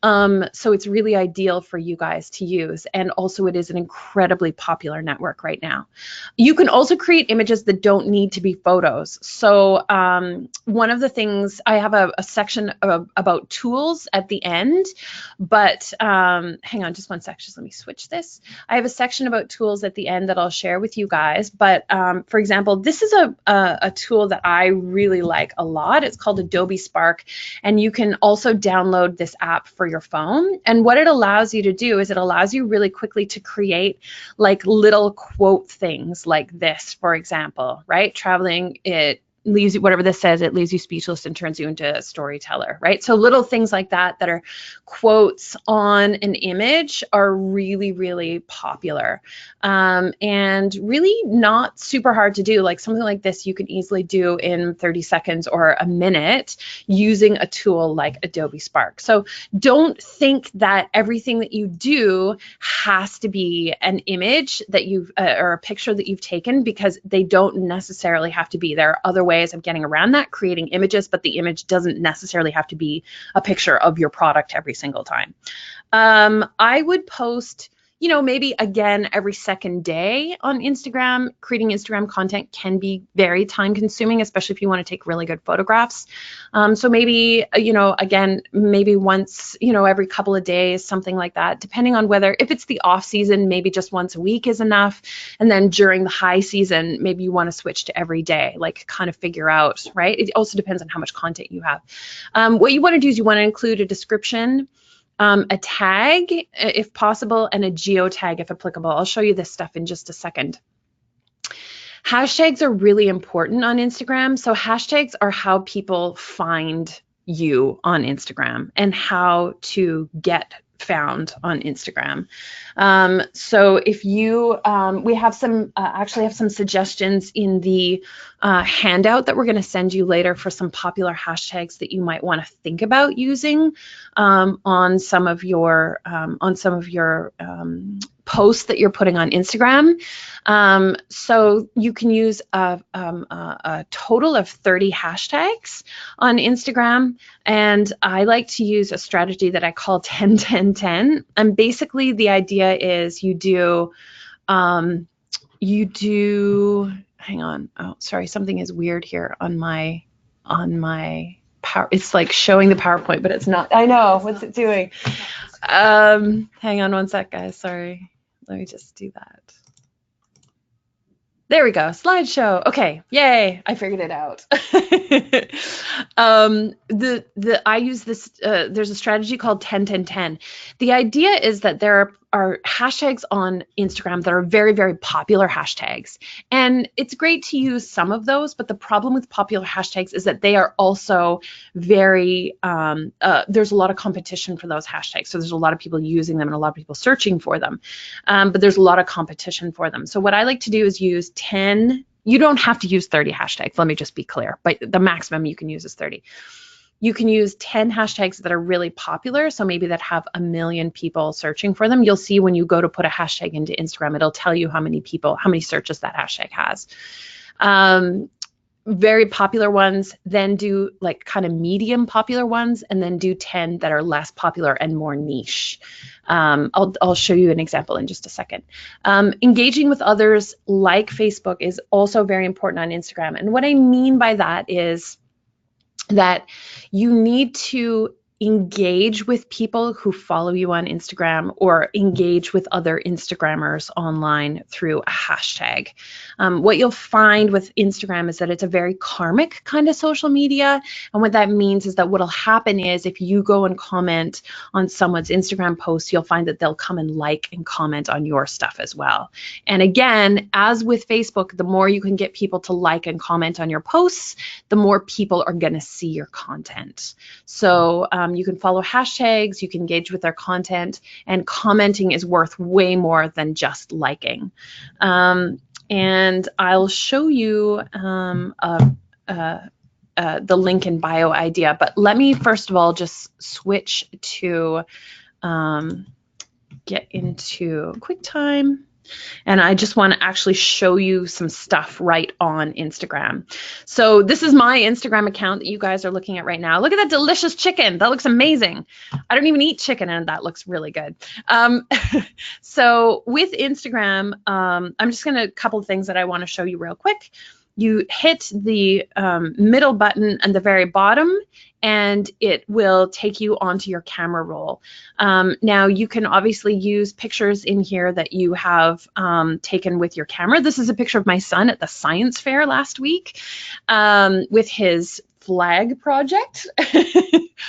So it's really ideal for you guys to use. And also it is an incredibly popular network right now. You can also create images that don't need to be photos. So one of the things, I have a section about tools at the end, but hang on just one sec, just let me switch this. I have a section about tools at the end that I'll share with you guys. But for example, this is a tool that I really like a lot. It's called Adobe Spark, and you can also download this app for your phone. And what it allows you to do is it allows you really quickly to create like little quote things like this, for example, right? Traveling, it leaves you, whatever this says, it leaves you speechless and turns you into a storyteller, right? So little things like that that are quotes on an image are really, really popular, and really not super hard to do. Like something like this you can easily do in 30 seconds or a minute using a tool like Adobe Spark. So don't think that everything that you do has to be an image that you've or a picture that you've taken, because they don't necessarily have to be. There are other ways of getting around that, creating images, but the image doesn't necessarily have to be a picture of your product every single time. I would post, maybe again every second day on Instagram. Creating Instagram content can be very time consuming, especially if you want to take really good photographs. So maybe, again, maybe once, every couple of days, something like that, depending on if it's the off season, maybe just once a week is enough. And then during the high season, maybe you want to switch to every day, like kind of figure out, right? It also depends on how much content you have. What you want to do is you want to include a description, a tag if possible, and a geotag if applicable. I'll show you this stuff in just a second. Hashtags are really important on Instagram. So hashtags are how people find you on Instagram and how to get found on Instagram. So if you, we have some, actually have some suggestions in the handout that we're going to send you later for some popular hashtags that you might want to think about using on some of your posts that you're putting on Instagram. So you can use a total of 30 hashtags on Instagram. And I like to use a strategy that I call 10-10-10. And basically the idea is you do, hang on. Oh, sorry. Something is weird here on my power. It's like showing the PowerPoint, but it's not. I know. What's it doing? Hang on one sec, guys. Sorry. Let me just do that. There we go, slideshow. Okay, yay, I figured it out. I use this, there's a strategy called 10-10-10. The idea is that there are hashtags on Instagram that are very, very popular hashtags. And it's great to use some of those, but the problem with popular hashtags is that they are also very, there's a lot of competition for those hashtags. So there's a lot of people using them and a lot of people searching for them, but there's a lot of competition for them. So what I like to do is use 10, you don't have to use 30 hashtags, let me just be clear, but the maximum you can use is 30. You can use 10 hashtags that are really popular, so maybe that have 1 million people searching for them. You'll see when you go to put a hashtag into Instagram, it'll tell you how many searches that hashtag has. very popular ones, then do like kind of medium popular ones, and then do 10 that are less popular and more niche. I'll show you an example in just a second. Engaging with others like Facebook is also very important on Instagram. And what I mean by that is that you need to engage with people who follow you on Instagram, or engage with other Instagrammers online through a hashtag. What you'll find with Instagram is that it's a very karmic kind of social media. And what that means is that what'll happen is if you go and comment on someone's Instagram post, you'll find that they'll come and like and comment on your stuff as well. And again, as with Facebook, the more you can get people to like and comment on your posts, the more people are going to see your content. So you can follow hashtags, you can engage with their content, and commenting is worth way more than just liking. And I'll show you the link in bio idea, but let me first of all just switch to get into QuickTime. And I just want to actually show you some stuff right on Instagram. So this is my Instagram account that you guys are looking at right now. Look at that delicious chicken. That looks amazing. I don't even eat chicken, and that looks really good. So with Instagram, I'm just going to, a couple of things that I want to show you real quick. You hit the middle button and the very bottom, and it will take you onto your camera roll. Now you can obviously use pictures in here that you have taken with your camera. This is a picture of my son at the science fair last week with his flag project.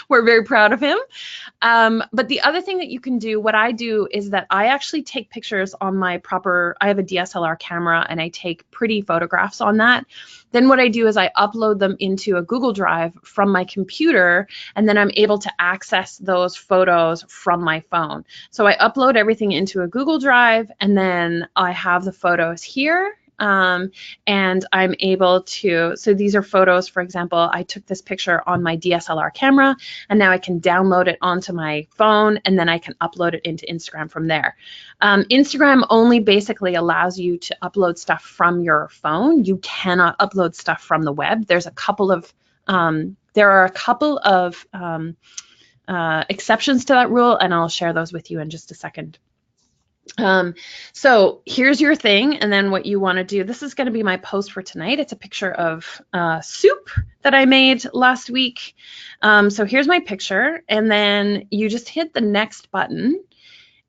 We're very proud of him. But the other thing that you can do, what I do is that I actually take pictures on my I have a DSLR camera, and I take pretty photographs on that. Then what I do is I upload them into a Google Drive from my computer, and then I'm able to access those photos from my phone. So I upload everything into a Google Drive, and then I have the photos here. And I'm able to, so these are photos, for example, I took this picture on my DSLR camera, and now I can download it onto my phone, and then I can upload it into Instagram from there. Instagram only basically allows you to upload stuff from your phone. You cannot upload stuff from the web. There are a couple of exceptions to that rule, and I'll share those with you in just a second. So here's your thing, and then what you want to do, this is going to be my post for tonight. It's a picture of soup that I made last week. So here's my picture, and then you just hit the next button,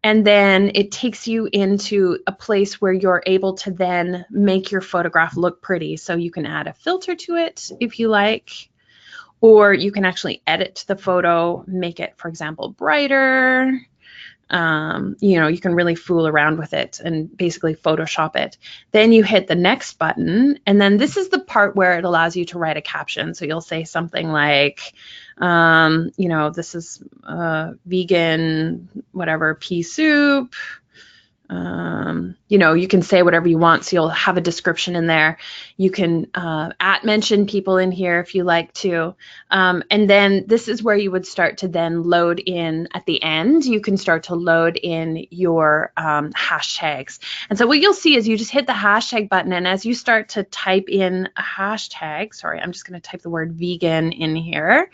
and then it takes you into a place where you're able to then make your photograph look pretty. So you can add a filter to it if you like, or you can actually edit the photo, make it, for example, brighter. You can really fool around with it and basically Photoshop it. Then you hit the next button, and then this is the part where it allows you to write a caption. So you'll say something like, this is vegan, whatever, pea soup. You can say whatever you want, so you'll have a description in there. You can mention people in here if you like to. And then this is where you would start to then load in at the end. You can start to load in your hashtags. And so what you'll see is you just hit the hashtag button, and as you start to type in a hashtag, sorry, I'm just going to type the word vegan in here.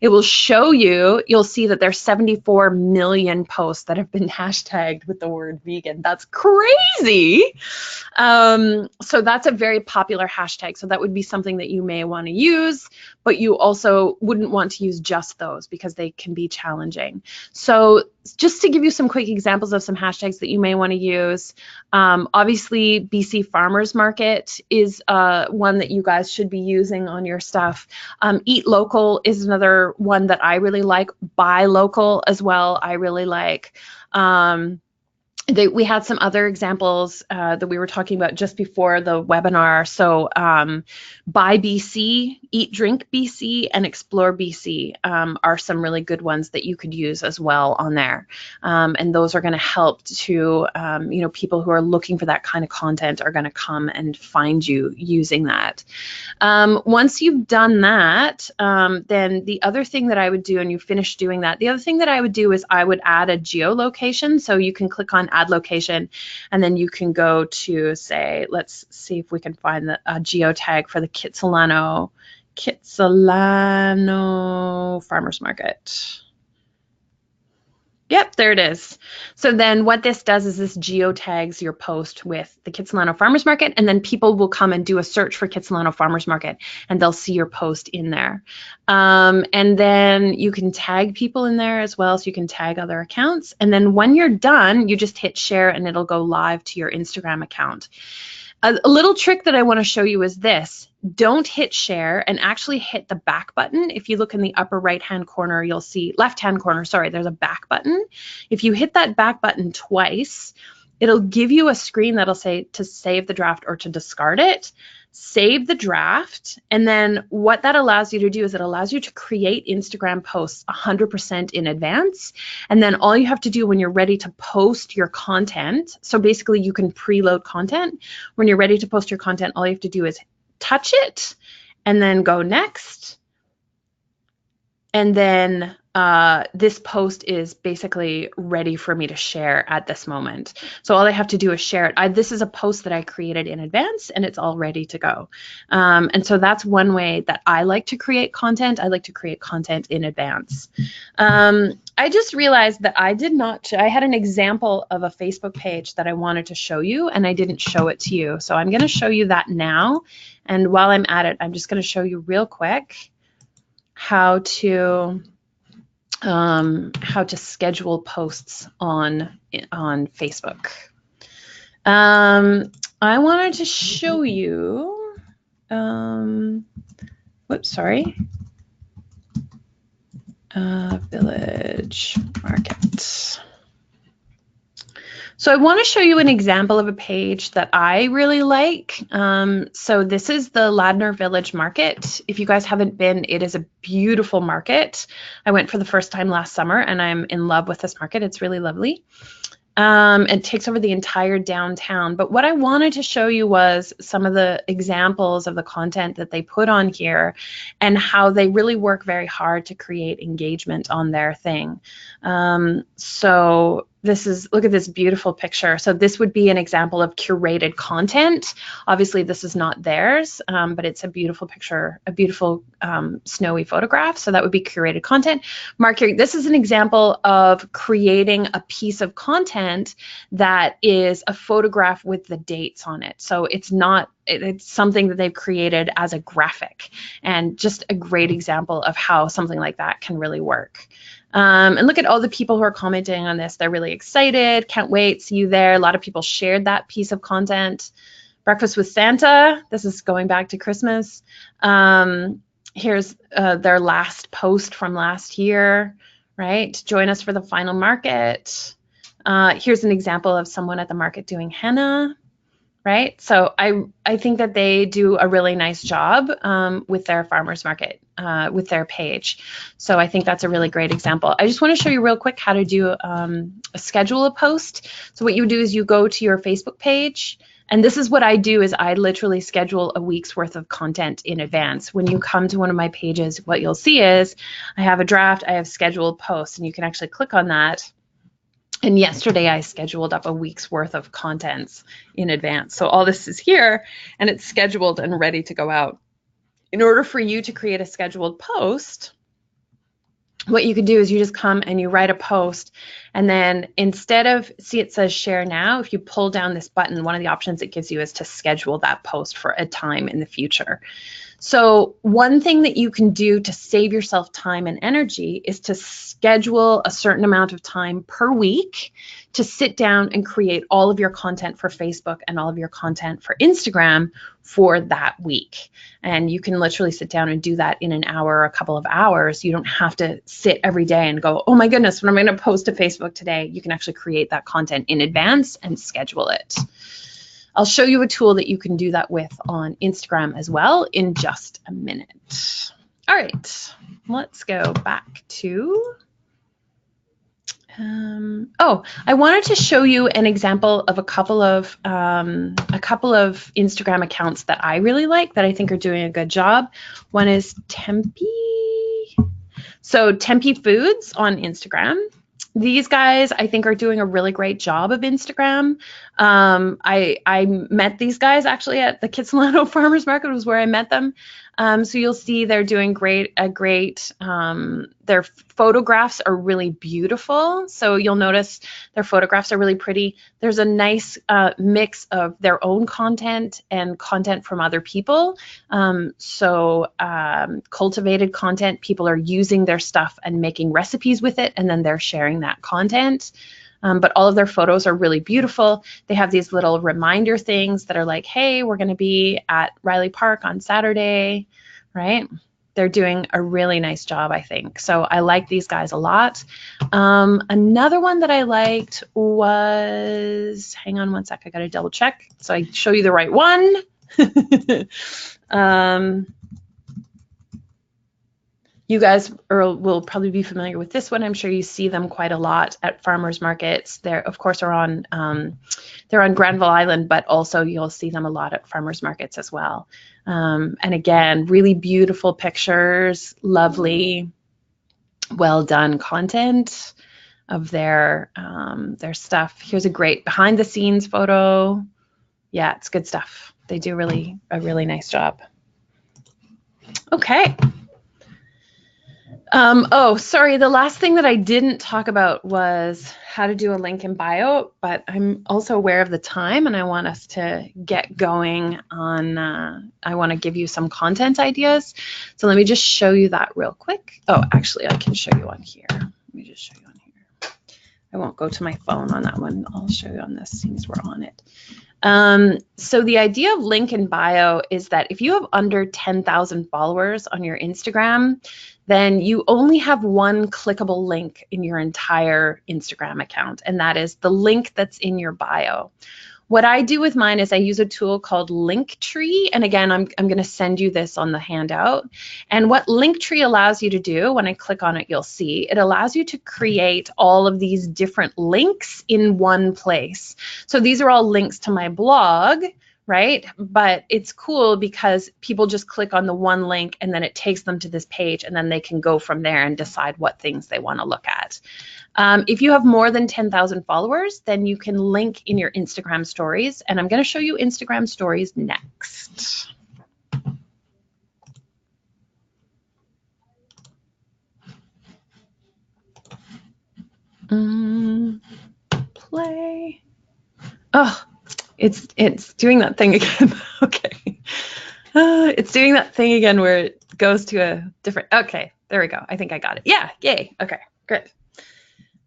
It will show you'll see that there's 74 million posts that have been hashtagged with the word vegan. That's crazy. So that's a very popular hashtag. So that would be something that you may want to use, but you also wouldn't want to use just those because they can be challenging. So just to give you some quick examples of some hashtags that you may want to use, obviously BC Farmers Market is one that you guys should be using on your stuff. Eat Local is another one that I really like. Buy Local as well, I really like. We had some other examples that we were talking about just before the webinar. So Buy BC, Eat Drink BC and Explore BC are some really good ones that you could use as well on there. And those are going to help to, people who are looking for that kind of content are going to come and find you using that. Once you've done that, then the other thing that I would do, and you finish doing that, the other thing that I would do is I would add a geolocation. So you can click on add location, and then you can go to, say, let's see if we can find a geotag for the Kitsilano Farmers Market. Yep, there it is. So then what this does is this geotags your post with the Kitsilano Farmers Market, and then people will come and do a search for Kitsilano Farmers Market, and they'll see your post in there. And then you can tag people in there as well, so you can tag other accounts. And then when you're done, you just hit share, and it'll go live to your Instagram account. A little trick that I want to show you is this. Don't hit share and actually hit the back button. If you look in the upper right-hand corner, you'll see, left-hand corner, sorry, there's a back button. If you hit that back button twice, it'll give you a screen that'll say to save the draft or to discard it. Save the draft, and then what that allows you to do is it allows you to create Instagram posts 100% in advance, and then all you have to do when you're ready to post your content, so basically you can preload content. When you're ready to post your content, all you have to do is touch it and then go next, and then this post is basically ready for me to share at this moment. So all I have to do is share it. This is a post that I created in advance, and it's all ready to go. And so that's one way that I like to create content. I like to create content in advance. I just realized that I had an example of a Facebook page that I wanted to show you, and I didn't show it to you. So I'm going to show you that now. And while I'm at it, I'm just going to show you real quick how to schedule posts on Facebook. I wanted to show you, Village Market. So I want to show you an example of a page that I really like. So this is the Ladner Village Market. If you guys haven't been, it is a beautiful market. I went for the first time last summer, and I'm in love with this market. It's really lovely. It takes over the entire downtown. But what I wanted to show you was some of the examples of the content that they put on here and how they really work very hard to create engagement on their thing. So look at this beautiful picture. So this would be an example of curated content. Obviously this is not theirs, but it's a beautiful picture, a beautiful snowy photograph. So that would be curated content. Mark here, this is an example of creating a piece of content that is a photograph with the dates on it. So it's something that they've created as a graphic, and just a great example of how something like that can really work. And look at all the people who are commenting on this. They're really excited. Can't wait. See you there. A lot of people shared that piece of content. Breakfast with Santa. This is going back to Christmas. Here's their last post from last year, right? Join us for the final market. Here's an example of someone at the market doing henna, right? So I think that they do a really nice job with their farmers market, with their page. So I think that's a really great example. I just want to show you real quick how to do schedule a post. So what you do is you go to your Facebook page, and this is what I do is I literally schedule a week's worth of content in advance. When you come to one of my pages, what you'll see is I have a draft, I have scheduled posts, and you can actually click on that. And yesterday I scheduled up a week's worth of contents in advance. So all this is here, and it's scheduled and ready to go out. In order for you to create a scheduled post, what you could do is you just come and you write a post, and then instead of, see it says share now, if you pull down this button, one of the options it gives you is to schedule that post for a time in the future. So one thing that you can do to save yourself time and energy is to schedule a certain amount of time per week to sit down and create all of your content for Facebook and all of your content for Instagram for that week. And you can literally sit down and do that in an hour or a couple of hours. You don't have to sit every day and go, oh my goodness, what am I going to post to Facebook today? You can actually create that content in advance and schedule it. I'll show you a tool that you can do that with on Instagram as well in just a minute. All right, let's go back to, I wanted to show you an example of a couple of Instagram accounts that I really like, that I think are doing a good job. One is Tempe. So Tempe Foods on Instagram. These guys, I think, are doing a really great job of Instagram. I met these guys actually at the Kitsilano Farmers Market, was where I met them. So you'll see they're doing their photographs are really beautiful. So you'll notice their photographs are really pretty. There's a nice mix of their own content and content from other people. Cultivated content, people are using their stuff and making recipes with it, and then they're sharing that content. But all of their photos are really beautiful. They have these little reminder things that are like, hey, we're going to be at Riley Park on Saturday, right? They're doing a really nice job, I think. So I like these guys a lot. Another one that I liked was, hang on one sec, I got to double check so I show you the right one. You guys will probably be familiar with this one. I'm sure you see them quite a lot at farmers markets. They're, of course, they're on Granville Island, but also you'll see them a lot at farmers markets as well. And again, really beautiful pictures, lovely, well done content of their stuff. Here's a great behind the scenes photo. Yeah, it's good stuff. They do a really nice job. Okay. Oh, sorry. The last thing that I didn't talk about was how to do a link in bio, but I'm also aware of the time and I want us to get going on, I want to give you some content ideas. So let me just show you that real quick. Oh, actually, I can show you on here. Let me just show you on here. I won't go to my phone on that one. I'll show you on this since we're on it. So the idea of link in bio is that if you have under 10,000 followers on your Instagram, then you only have one clickable link in your entire Instagram account, and that is the link that's in your bio. What I do with mine is I use a tool called Linktree, and again, I'm going to send you this on the handout. And what Linktree allows you to do, when I click on it, you'll see, it allows you to create all of these different links in one place. So these are all links to my blog, right? But it's cool because people just click on the one link and then it takes them to this page and then they can go from there and decide what things they want to look at. If you have more than 10,000 followers, then you can link in your Instagram stories, and I'm going to show you Instagram stories next. Play. Oh, it's doing that thing again. Okay. It's doing that thing again where it goes to a different, okay, there we go. I think I got it. Yeah, yay. Okay, good.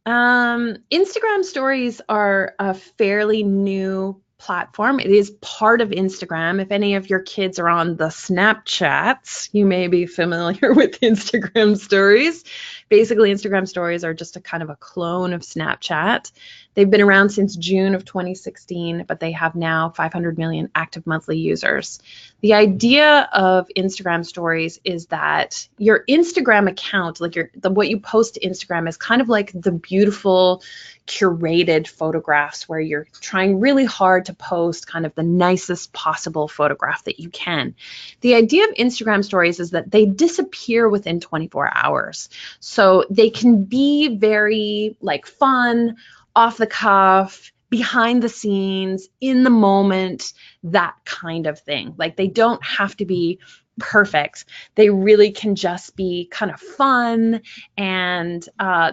Instagram stories are a fairly new platform. It is part of Instagram. If any of your kids are on the Snapchats, you may be familiar with Instagram stories. Basically, Instagram stories are just a kind of a clone of Snapchat. They've been around since June of 2016, but they have now 500 million active monthly users. The idea of Instagram stories is that your Instagram account, like what you post to Instagram, is kind of like the beautiful curated photographs where you're trying really hard to post kind of the nicest possible photograph that you can. The idea of Instagram stories is that they disappear within 24 hours. So they can be very like fun, off the cuff, behind the scenes, in the moment, that kind of thing. Like they don't have to be perfect. They really can just be kind of fun. And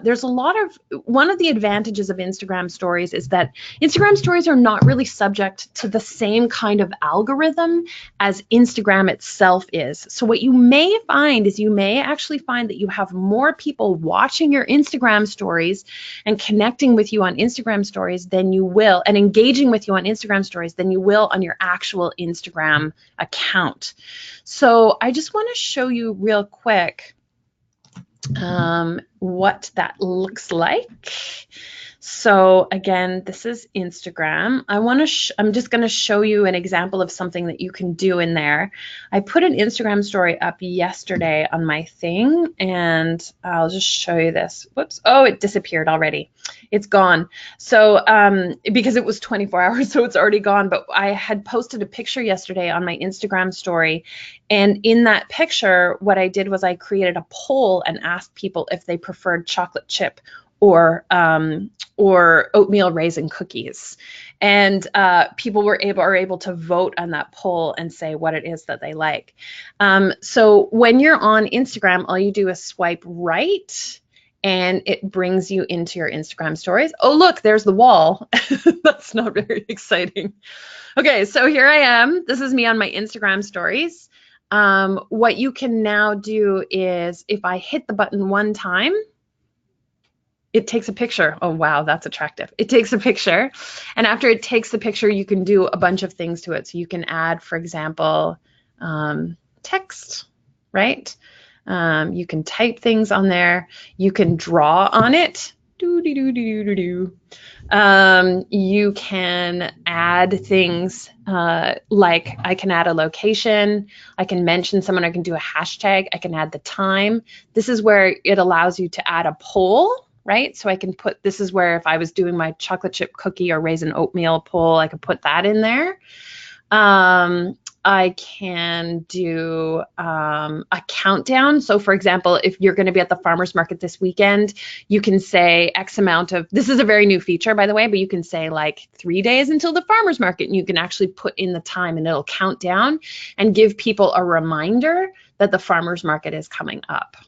there's one of the advantages of Instagram stories is that Instagram stories are not really subject to the same kind of algorithm as Instagram itself is. So what you may find is you may actually find that you have more people watching your Instagram stories and connecting with you on Instagram stories than you will, and engaging with you on Instagram stories than you will on your actual Instagram account. So I just want to show you real quick what that looks like. So again, this is Instagram. I'm just going to show you an example of something that you can do in there. I put an Instagram story up yesterday on my thing, and I'll just show you this. Whoops. Oh, it disappeared already. It's gone. So because it was 24 hours, so it's already gone. But I had posted a picture yesterday on my Instagram story. And in that picture, what I did was I created a poll and asked people if they preferred chocolate chip or oatmeal raisin cookies. And people are able to vote on that poll and say what it is that they like. So when you're on Instagram, all you do is swipe right, and it brings you into your Instagram stories. Oh, look, there's the wall. That's not very exciting. Okay, so here I am. This is me on my Instagram stories. What you can now do is if I hit the button one time, it takes a picture. Oh, wow, that's attractive. It takes a picture. And after it takes the picture, you can do a bunch of things to it. So you can add, for example, text, right? You can type things on there. You can draw on it. You can add things like I can add a location, I can mention someone, I can do a hashtag, I can add the time. This is where it allows you to add a poll, right? So I can put, this is where if I was doing my chocolate chip cookie or raisin oatmeal poll, I could put that in there. I can do a countdown. So for example, if you're going to be at the farmer's market this weekend, you can say X amount of, this is a very new feature, by the way, but you can say like 3 days until the farmer's market, and you can actually put in the time and it'll count down and give people a reminder that the farmer's market is coming up.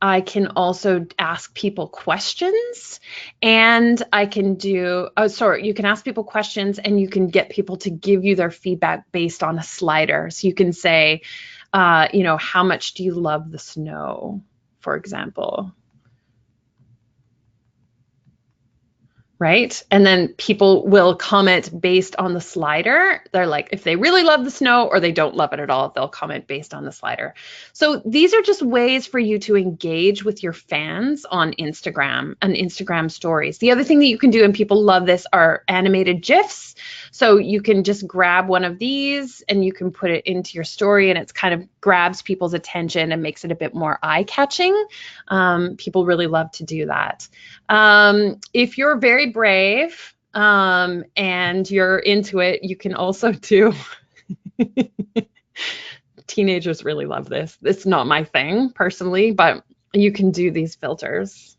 I can also ask people questions, and I can do, you can ask people questions and you can get people to give you their feedback based on a slider. So you can say, how much do you love the snow, for example? Right? And then people will comment based on the slider. They're like, if they really love the snow or they don't love it at all, they'll comment based on the slider. So these are just ways for you to engage with your fans on Instagram and Instagram stories. The other thing that you can do, and people love this, are animated GIFs. So you can just grab one of these and you can put it into your story, and it's kind of grabs people's attention and makes it a bit more eye-catching. People really love to do that. If you're very brave and you're into it, you can also do, teenagers really love this. It's not my thing personally, but you can do these filters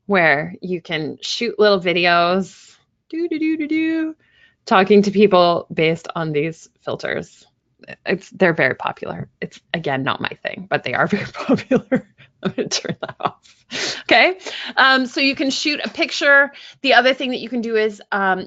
where you can shoot little videos, talking to people based on these filters. They're very popular. It's, again, not my thing, but they are very popular. I'm going to turn that off. Okay, so you can shoot a picture. The other thing that you can do is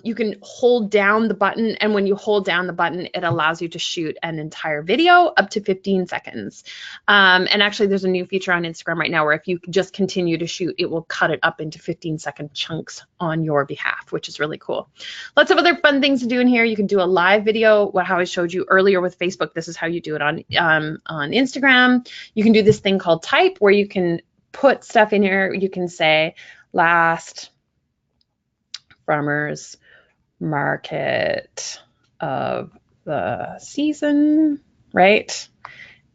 you can hold down the button, and when you hold down the button, it allows you to shoot an entire video up to 15 seconds. And actually, there's a new feature on Instagram right now where if you just continue to shoot, it will cut it up into 15-second chunks on your behalf, which is really cool. Lots of other fun things to do in here. You can do a live video, how I showed you earlier with Facebook. This is how you do it on Instagram. You can do this thing called type, where you can put stuff in here. You can say last farmer's market of the season, right?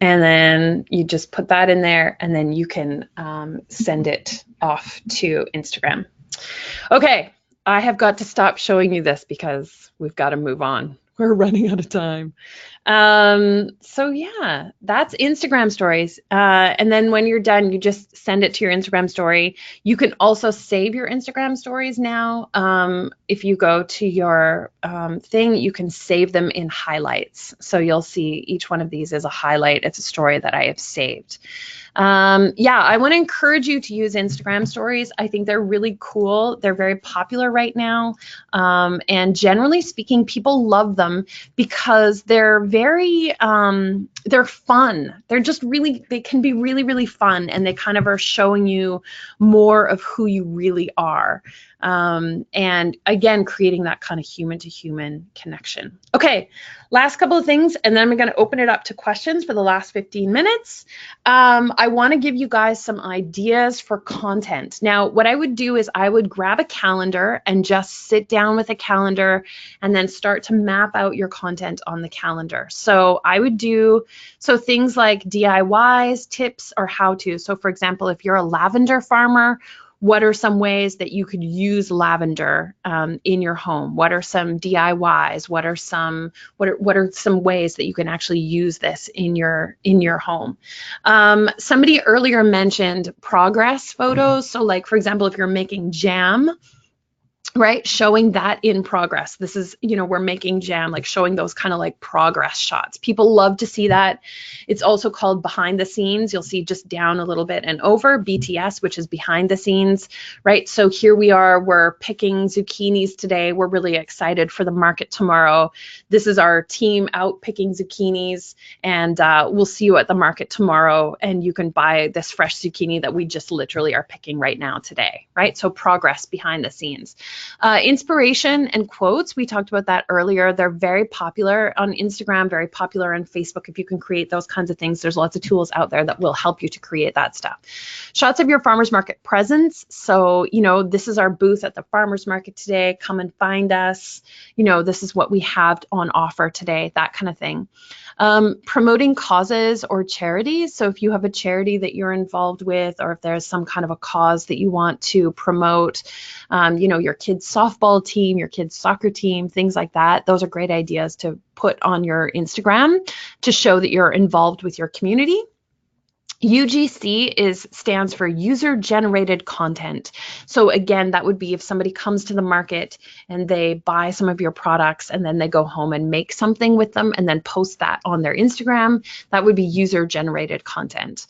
And then you just put that in there, and then you can send it off to Instagram. Okay, I have got to stop showing you this because we've got to move on. We're running out of time. So yeah, that's Instagram stories. And then when you're done, you just send it to your Instagram story. You can also save your Instagram stories now. If you go to your thing, you can save them in highlights. So you'll see each one of these is a highlight. It's a story that I have saved. Yeah, I want to encourage you to use Instagram stories. I think they're really cool. They're very popular right now. And generally speaking, people love them because they're very, they're fun. They're just really, they can be really, really fun. And they kind of are showing you more of who you really are. And again, creating that kind of human to human connection. Okay, last couple of things, and then I'm going to open it up to questions for the last 15 minutes. I want to give you guys some ideas for content. Now, what I would do is I would grab a calendar and just sit down with a calendar and then start to map out your content on the calendar. So I would do things like DIYs, tips, or how-to. So for example, if you're a lavender farmer, what are some ways that you could use lavender in your home? What are some DIYs? What are some ways that you can actually use this in your home? Somebody earlier mentioned progress photos. So like, for example, if you're making jam, right, showing that in progress. This is, we're making jam, like showing those kind of like progress shots. People love to see that. It's also called behind the scenes. You'll see just down a little bit and over, BTS, which is behind the scenes, right? So here we are, we're picking zucchinis today. We're really excited for the market tomorrow. This is our team out picking zucchinis, and we'll see you at the market tomorrow, and you can buy this fresh zucchini that we just literally are picking right now today, right? So progress behind the scenes. Inspiration and quotes, we talked about that earlier. They're very popular on Instagram, very popular on Facebook. If you can create those kinds of things, there's lots of tools out there that will help you to create that stuff. Shots of your farmers market presence. So, this is our booth at the farmers market today. Come and find us. This is what we have on offer today, that kind of thing. Promoting causes or charities. So if you have a charity that you're involved with, or if there's some kind of a cause that you want to promote, your kids' softball team, your kids' soccer team, things like that, those are great ideas to put on your Instagram to show that you're involved with your community. UGC stands for user-generated content. So again, that would be if somebody comes to the market and they buy some of your products and then they go home and make something with them and then post that on their Instagram, that would be user-generated content.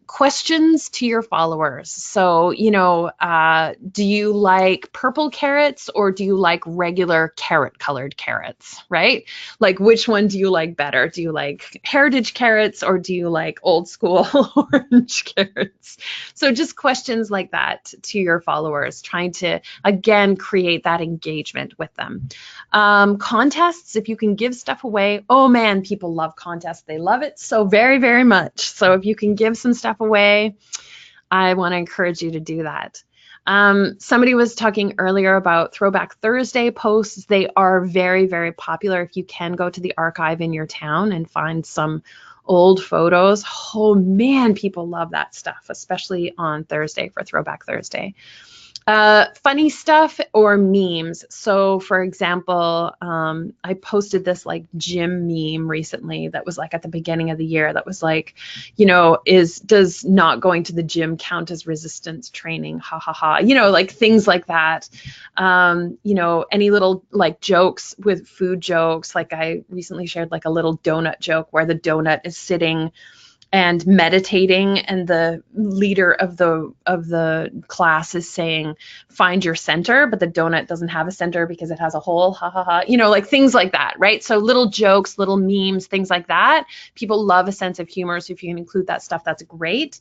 Questions to your followers. So, do you like purple carrots or do you like regular carrot-colored carrots, right? Like, which one do you like better? Do you like heritage carrots or do you like old school orange carrots? So just questions like that to your followers, trying to, again, create that engagement with them. Contests, if you can give stuff away, oh man, people love contests. They love it so very, very much. So if you can give some stuff away, I want to encourage you to do that. Somebody was talking earlier about Throwback Thursday posts. They are very, very popular. If you can go to the archive in your town and find some old photos, oh man, people love that stuff, especially on Thursday for Throwback Thursday. Funny stuff or memes. So for example, I posted this like gym meme recently that was like at the beginning of the year that was like, does not going to the gym count as resistance training? Ha ha ha. Like things like that. Any little like jokes with food jokes. Like I recently shared like a little donut joke where the donut is sitting and meditating, and the leader of the class is saying, find your center, but the donut doesn't have a center because it has a hole, ha ha ha, like things like that, right? So little jokes, little memes, things like that. People love a sense of humor, so if you can include that stuff, that's great.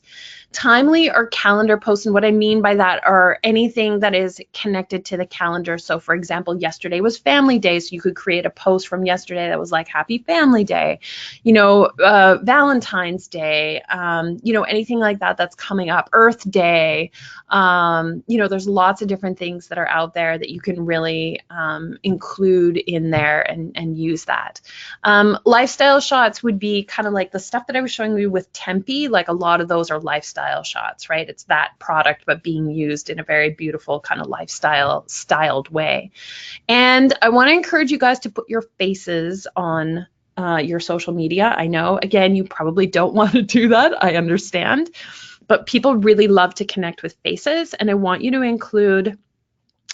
Timely or calendar posts, and what I mean by that are anything that is connected to the calendar. So for example, yesterday was Family Day, so you could create a post from yesterday that was like, Happy Family Day, Valentine's Day, anything like that that's coming up, Earth Day. There's lots of different things that are out there that you can really include in there and use that. Lifestyle shots would be kind of like the stuff that I was showing you with Tempe. Like a lot of those are lifestyle shots, right? It's that product, but being used in a very beautiful kind of lifestyle styled way. And I want to encourage you guys to put your faces on your social media. I know, again, you probably don't want to do that. I understand. But people really love to connect with faces. And I want you to include,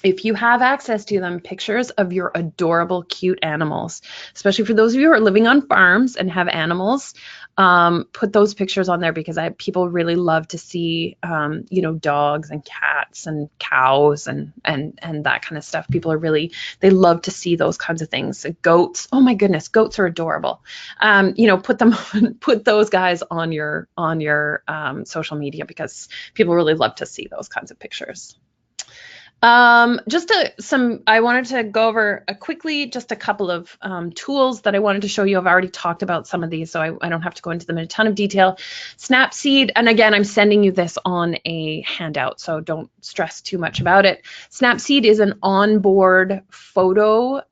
if you have access to them, pictures of your adorable, cute animals, especially for those of you who are living on farms and have animals. Put those pictures on there because people really love to see, dogs and cats and cows and that kind of stuff. People they love to see those kinds of things. Goats, oh my goodness, goats are adorable. Put those guys on your social media because people really love to see those kinds of pictures. I wanted to go over quickly just a couple of tools that I wanted to show you. I've already talked about some of these, so I don't have to go into them in a ton of detail. Snapseed, and again, I'm sending you this on a handout, so don't stress too much about it. Snapseed is an onboard photo,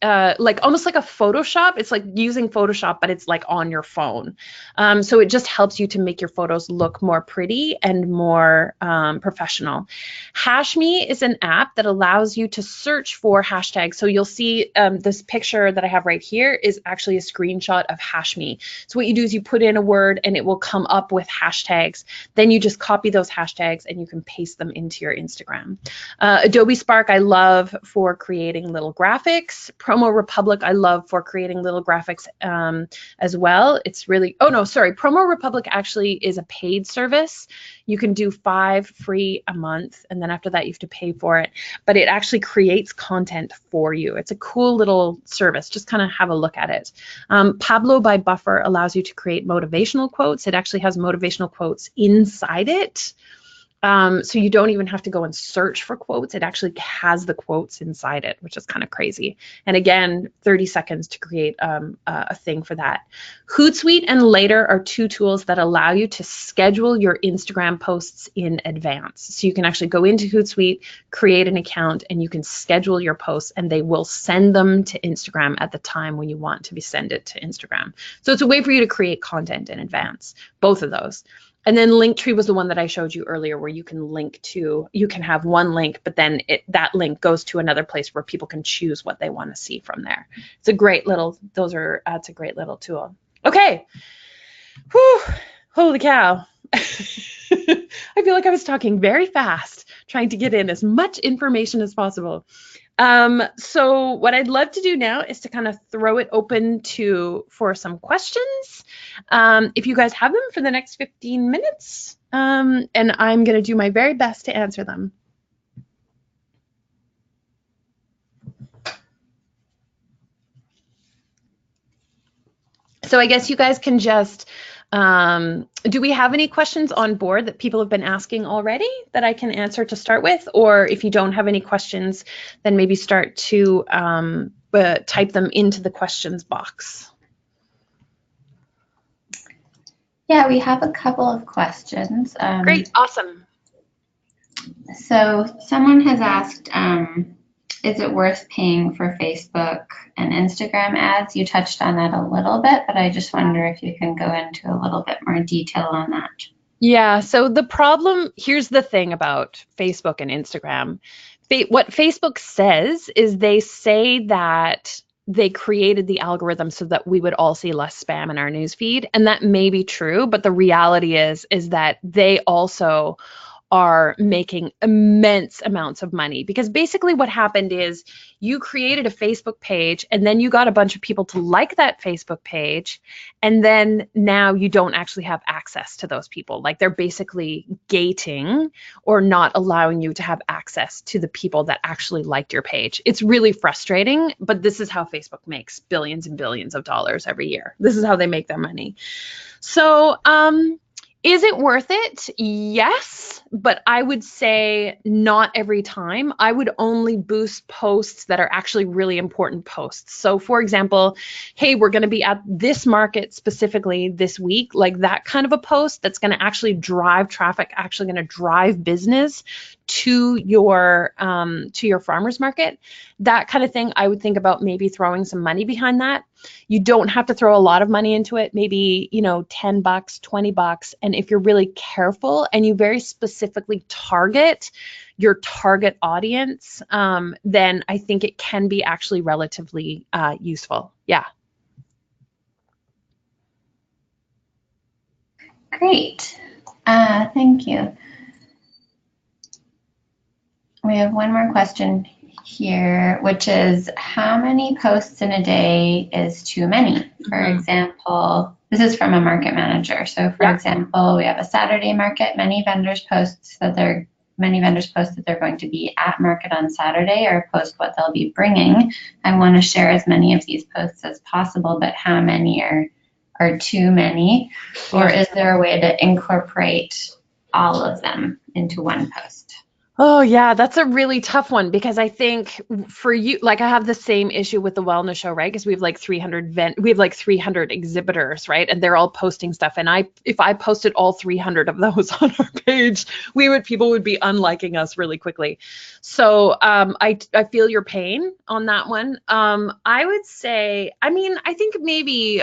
like almost like a Photoshop. It's like using Photoshop, but it's like on your phone. So it just helps you to make your photos look more pretty and more professional. HashMe is an app that allows you to search for hashtags. So you'll see this picture that I have right here is actually a screenshot of HashMe. So what you do is you put in a word and it will come up with hashtags. Then you just copy those hashtags and you can paste them into your Instagram. Adobe Spark I love for creating little graphics. Promo Republic I love for creating little graphics as well. It's really, oh no, sorry. Promo Republic actually is a paid service. You can do 5 free a month, and then after that you have to pay for it, but it actually creates content for you. It's a cool little service. Just kind of have a look at it. Pablo by Buffer allows you to create motivational quotes. It actually has motivational quotes inside it. So you don't even have to go and search for quotes. It actually has the quotes inside it, which is kind of crazy. And again, 30 seconds to create a thing for that. Hootsuite and Later are 2 tools that allow you to schedule your Instagram posts in advance. So you can actually go into Hootsuite, create an account, and you can schedule your posts, and they will send them to Instagram at the time when you want to send it to Instagram. So it's a way for you to create content in advance, both of those. And then Linktree was the one that I showed you earlier, where you can link to, you can have one link, but then that link goes to another place where people can choose what they want to see from there. It's a great little, it's a great little tool. Okay. Whew. Holy cow. I feel like I was talking very fast, trying to get in as much information as possible. So what I'd love to do now is to kind of throw it open for some questions. If you guys have them for the next 15 minutes, and I'm going to do my very best to answer them. So I guess you guys can just, do we have any questions on board that people have been asking already that I can answer to start with? Or if you don't have any questions, then maybe start to type them into the questions box. Yeah, we have a couple of questions. Great, awesome. So someone has asked, is it worth paying for Facebook and Instagram ads? You touched on that a little bit, but I just wonder if you can go into a little bit more detail on that. Yeah, so the problem, here's the thing about Facebook and Instagram. What Facebook says is they say that they created the algorithm so that we would all see less spam in our newsfeed, and that may be true, but the reality is that they also are making immense amounts of money, because basically what happened is you created a Facebook page and then you got a bunch of people to like that Facebook page, and then now you don't actually have access to those people. Like, they're basically gating or not allowing you to have access to the people that actually liked your page. It's really frustrating, but this is how Facebook makes billions and billions of dollars every year. This is how they make their money. So, is it worth it? Yes, but I would say not every time. I would only boost posts that are actually really important posts. So for example, hey, we're going to be at this market specifically this week, like that kind of a post that's going to actually drive traffic, actually going to drive business to your farmer's market. That kind of thing, I would think about maybe throwing some money behind that. You don't have to throw a lot of money into it, maybe, $10, $20. And if you're really careful and you very specifically target your target audience, then I think it can be actually relatively useful. Yeah. Great. Thank you. We have one more question here, which is, how many posts in a day is too many? For example, this is from a market manager. So for example, we have a Saturday market. Many vendors post that they're going to be at market on Saturday, or post what they'll be bringing. I want to share as many of these posts as possible, but how many are too many? Or is there a way to incorporate all of them into one post? Oh yeah, that's a really tough one because I think for you, like I have the same issue with the wellness show, right? Because we have like 300 exhibitors, right? And they're all posting stuff. And if I posted all 300 of those on our page, people would be unliking us really quickly. So I feel your pain on that one. I would say, I mean, I think maybe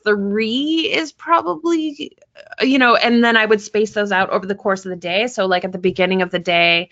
three is probably and then I would space those out over the course of the day. So like at the beginning of the day,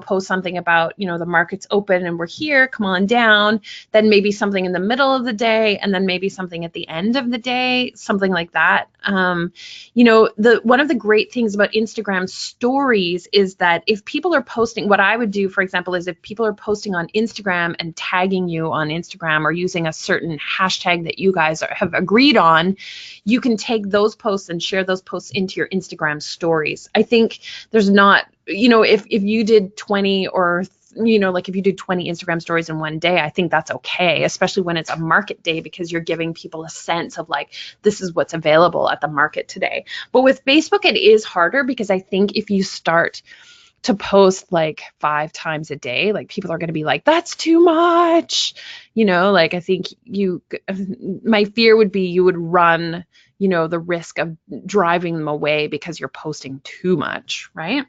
post something about, the market's open and we're here, come on down. Then maybe something in the middle of the day, and then maybe something at the end of the day, something like that. The one of the great things about Instagram stories is that if people are posting, what I would do, for example, is if people are posting on Instagram and tagging you on Instagram or using a certain hashtag that you guys have agreed on, you can take those posts and share those posts into your Instagram stories. I think there's not, if you did 20 or like if you do 20 Instagram stories in one day, I think that's okay, especially when it's a market day, because you're giving people a sense of like, this is what's available at the market today. But with Facebook, it is harder because I think if you start to post like 5 times a day, like people are going to be like, that's too much. Like I think my fear would be you would run, the risk of driving them away because you're posting too much, right?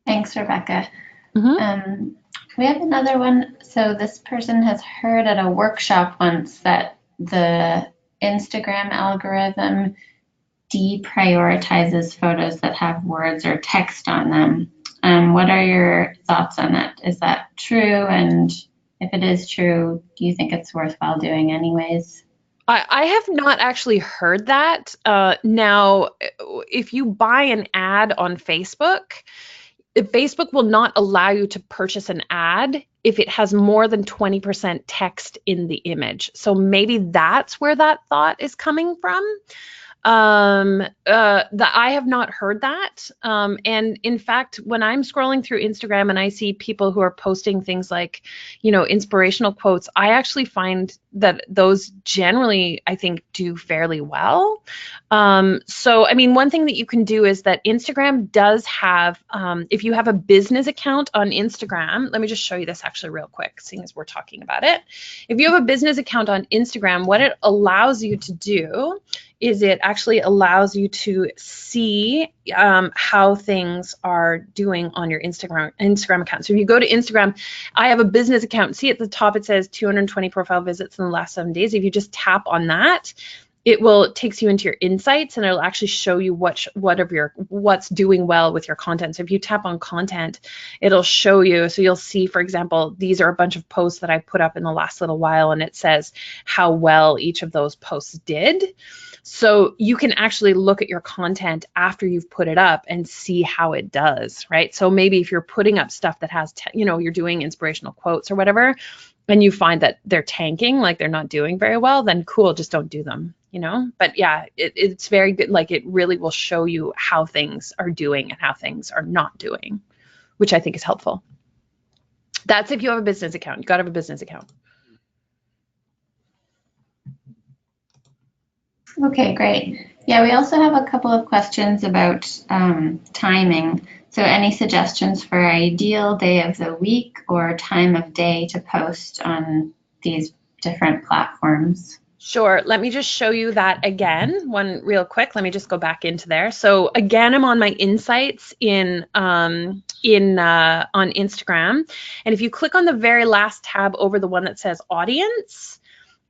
Thanks, Rebecca. Mm-hmm. We have another one. So this person has heard at a workshop once that the Instagram algorithm deprioritizes photos that have words or text on them. What are your thoughts on that? Is that true? And if it is true, do you think it's worthwhile doing anyways? I have not actually heard that. Now, if you buy an ad on Facebook, Facebook will not allow you to purchase an ad if it has more than 20% text in the image. So maybe that's where that thought is coming from. I have not heard that. And in fact, when I'm scrolling through Instagram and I see people who are posting things like, inspirational quotes, I actually find that those generally, I think, do fairly well. So, I mean, one thing that you can do is that Instagram does have, if you have a business account on Instagram, let me just show you this actually real quick, seeing as we're talking about it. If you have a business account on Instagram, what it allows you to do is it actually allows you to see how things are doing on your Instagram account. So if you go to Instagram, I have a business account. See at the top it says 220 profile visits in the last 7 days. If you just tap on that, takes you into your insights, and it'll actually show you what's doing well with your content. So if you tap on content, it'll show you. So you'll see, for example, these are a bunch of posts that I put up in the last little while, and it says how well each of those posts did. So you can actually look at your content after you've put it up and see how it does, right? So maybe if you're putting up stuff that has, you're doing inspirational quotes or whatever, and you find that they're tanking, like they're not doing very well, then cool, just don't do them, But yeah, it's very good. Like it really will show you how things are doing and how things are not doing, which I think is helpful. That's if you have a business account. You got to have a business account. Okay, great. Yeah, we also have a couple of questions about timing. So any suggestions for ideal day of the week or time of day to post on these different platforms? Sure. Let me just show you that again, one real quick. Let me just go back into there. So again, I'm on my insights on Instagram. And if you click on the very last tab over the one that says audience,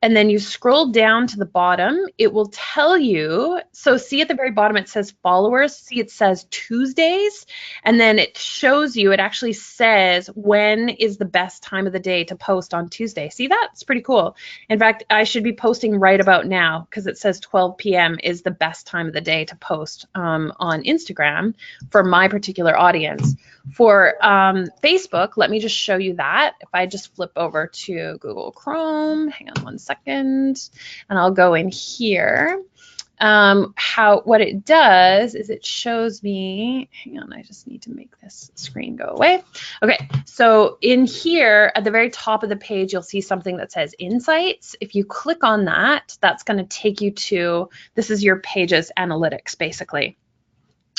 and then you scroll down to the bottom, it will tell you. So see at the very bottom, it says followers. See, it says Tuesdays. And then it shows you, it actually says when is the best time of the day to post on Tuesday. See that? It's pretty cool. In fact, I should be posting right about now because it says 12 p.m. is the best time of the day to post on Instagram for my particular audience. For Facebook, let me just show you that. If I just flip over to Google Chrome, hang on one second, and I'll go in here. what it does is it shows me, hang on, I just need to make this screen go away. Okay, so in here at the very top of the page, you'll see something that says Insights. If you click on that, that's going to take you to, this is your page's analytics, basically.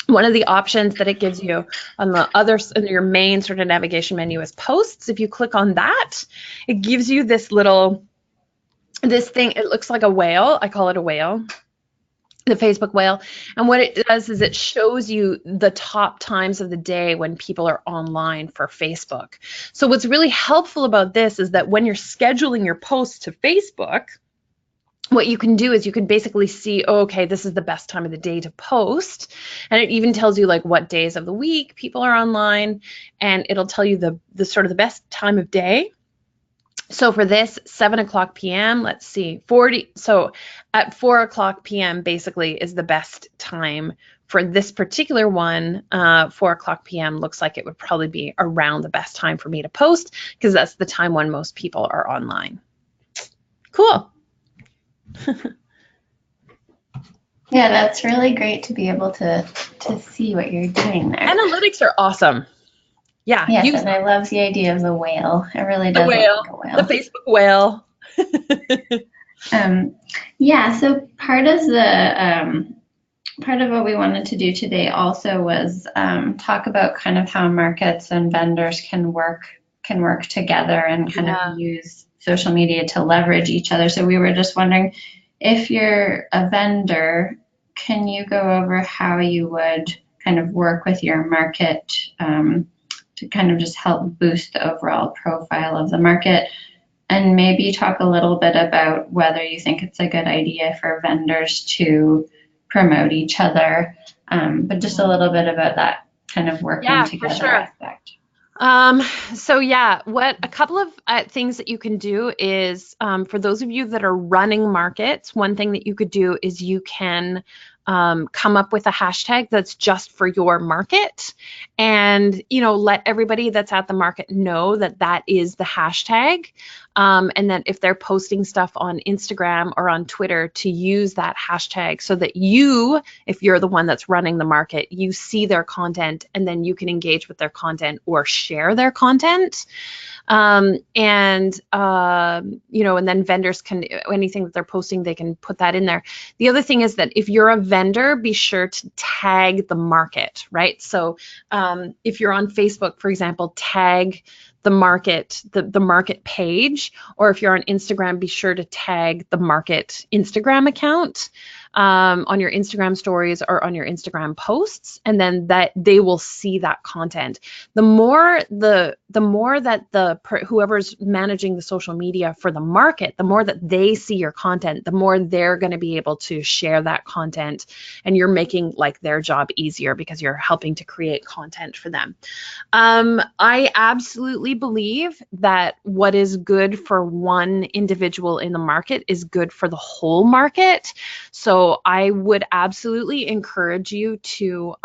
One of the options that it gives you on the other, in your main sort of navigation menu is posts. If you click on that, it gives you this thing, it looks like a whale. I call it a whale, the Facebook whale. And what it does is it shows you the top times of the day when people are online for Facebook. So what's really helpful about this is that when you're scheduling your posts to Facebook, what you can do is you can basically see, oh, okay, this is the best time of the day to post. And it even tells you like what days of the week people are online, and it'll tell you the sort of the best time of day. So for this, 7 o'clock p.m., let's see, so at 4 o'clock p.m. basically is the best time for this particular one. 4 o'clock p.m. looks like it would probably be around the best time for me to post, because that's the time when most people are online. Cool. Yeah, that's really great to be able to see what you're doing there. Analytics are awesome. Yeah. Yes, and I love the idea of the whale. It really does look like a whale. The Facebook whale. Yeah, so part of what we wanted to do today also was talk about kind of how markets and vendors can work together and kind of use social media to leverage each other. So we were just wondering, if you're a vendor, can you go over how you would kind of work with your market to kind of just help boost the overall profile of the market, and maybe talk a little bit about whether you think it's a good idea for vendors to promote each other, but just a little bit about that kind of working together aspect. So yeah, a couple of things that you can do is, for those of you that are running markets, one thing that you could do is you can come up with a hashtag that's just for your market, and let everybody that's at the market know that that is the hashtag, and that if they're posting stuff on Instagram or on Twitter, to use that hashtag so that you, if you're the one that's running the market, you see their content and then you can engage with their content or share their content. And then vendors can, anything that they're posting, they can put that in there. The other thing is that if you're a vendor, be sure to tag the market, right? So if you're on Facebook, for example, tag the market, the market page, or if you're on Instagram, be sure to tag the market Instagram account on your Instagram stories or on your Instagram posts, and then that they will see that content. The more that whoever's managing the social media for the market, the more that they see your content, the more they're going to be able to share that content, and you're making like their job easier because you're helping to create content for them. I absolutely believe that what is good for one individual in the market is good for the whole market. So I would absolutely encourage you to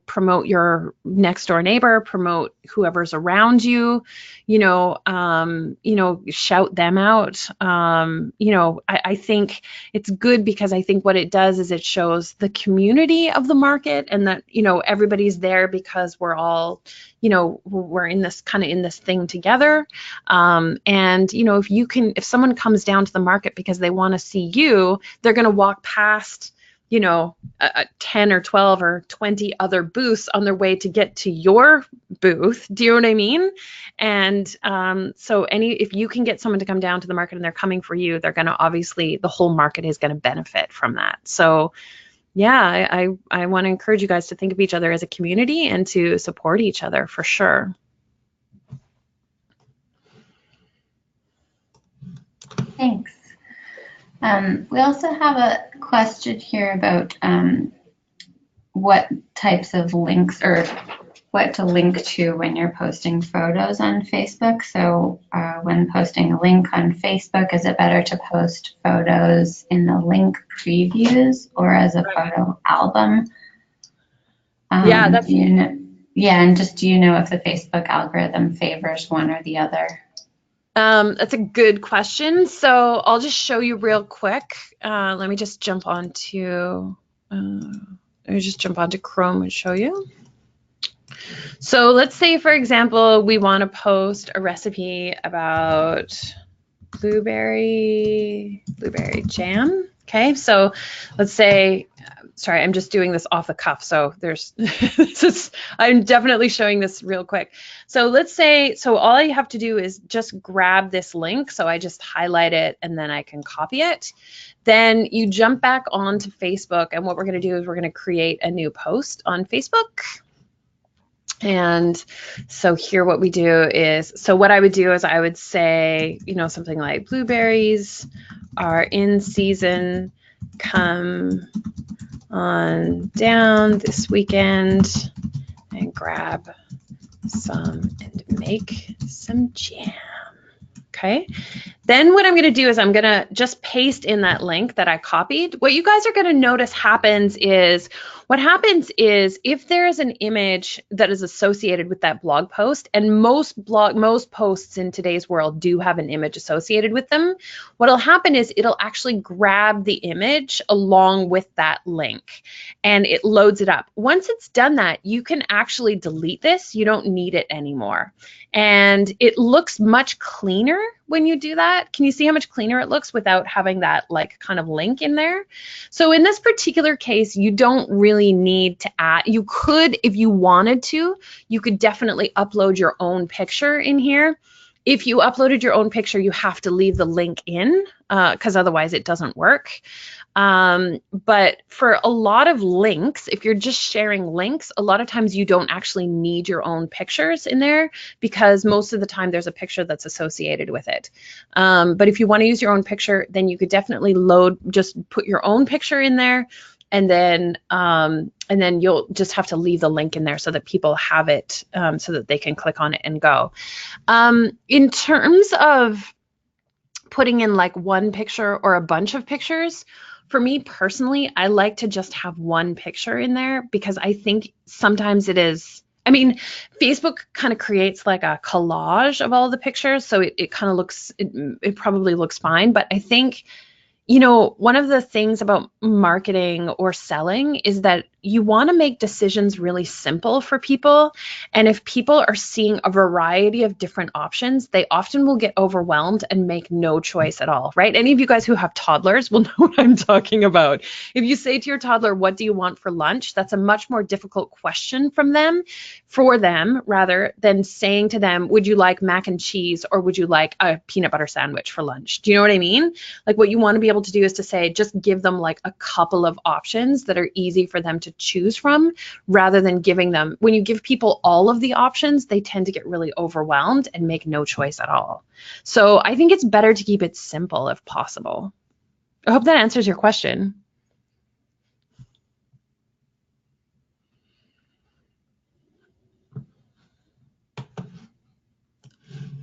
promote your next door neighbor, promote whoever's around you, shout them out. I think it's good because I think what it does is it shows the community of the market, and that, everybody's there because we're all, we're in this thing together. And, if someone comes down to the market because they want to see you, they're going to walk past 10 or 12 or 20 other booths on their way to get to your booth. Do you know what I mean? And so if you can get someone to come down to the market and they're coming for you, they're going to, obviously the whole market is going to benefit from that. So yeah, I want to encourage you guys to think of each other as a community and to support each other for sure. Thanks. We also have a question here about what types of links or what to link to when you're posting photos on Facebook. So when posting a link on Facebook, is it better to post photos in the link previews or as a photo album? Yeah, that's... and do you know if the Facebook algorithm favors one or the other? That's a good question. So I'll just show you real quick. Let me just jump onto Chrome and show you. So let's say, for example, we want to post a recipe about blueberry jam. Okay, so let's say, sorry, I'm just doing this off the cuff. So there's, I'm definitely showing this real quick. So let's say, so all you have to do is just grab this link. So I just highlight it and then I can copy it. Then you jump back onto Facebook, and what we're going to do is we're going to create a new post on Facebook. And so here what we do is, so what I would do is I would say, you know, something like blueberries are in season, come on down this weekend and grab some and make some jam. Okay. Then what I'm going to do is I'm going to just paste in that link that I copied. What you guys are going to notice happens is, if there is an image that is associated with that blog post, and most posts in today's world do have an image associated with them, what'll happen is it'll actually grab the image along with that link and it loads it up. Once it's done that, you can actually delete this. You don't need it anymore. And it looks much cleaner when you do that. Can you see how much cleaner it looks without having that like kind of link in there? So in this particular case, you don't really need to add, you could, if you wanted to, you could definitely upload your own picture in here. If you uploaded your own picture, you have to leave the link in because otherwise it doesn't work. But for a lot of links, if you're just sharing links, a lot of times you don't actually need your own pictures in there because most of the time there's a picture that's associated with it. But if you want to use your own picture, then you could definitely just put your own picture in there, and then you'll just have to leave the link in there so that people have it, so that they can click on it and go. In terms of putting in like one picture or a bunch of pictures, for me personally, I like to just have one picture in there because I think sometimes it is, I mean, Facebook kind of creates like a collage of all the pictures, so it kind of looks, it probably looks fine, but I think, you know, one of the things about marketing or selling is that you want to make decisions really simple for people. And if people are seeing a variety of different options, they often will get overwhelmed and make no choice at all, right? Any of you guys who have toddlers will know what I'm talking about. If you say to your toddler, what do you want for lunch? That's a much more difficult question for them, rather than saying to them, would you like mac and cheese or would you like a peanut butter sandwich for lunch? Do you know what I mean? Like what you want to be able to do is to say, just give them like a couple of options that are easy for them to choose from, rather than giving them, when you give people all of the options, they tend to get really overwhelmed and make no choice at all. So I think it's better to keep it simple if possible. I hope that answers your question.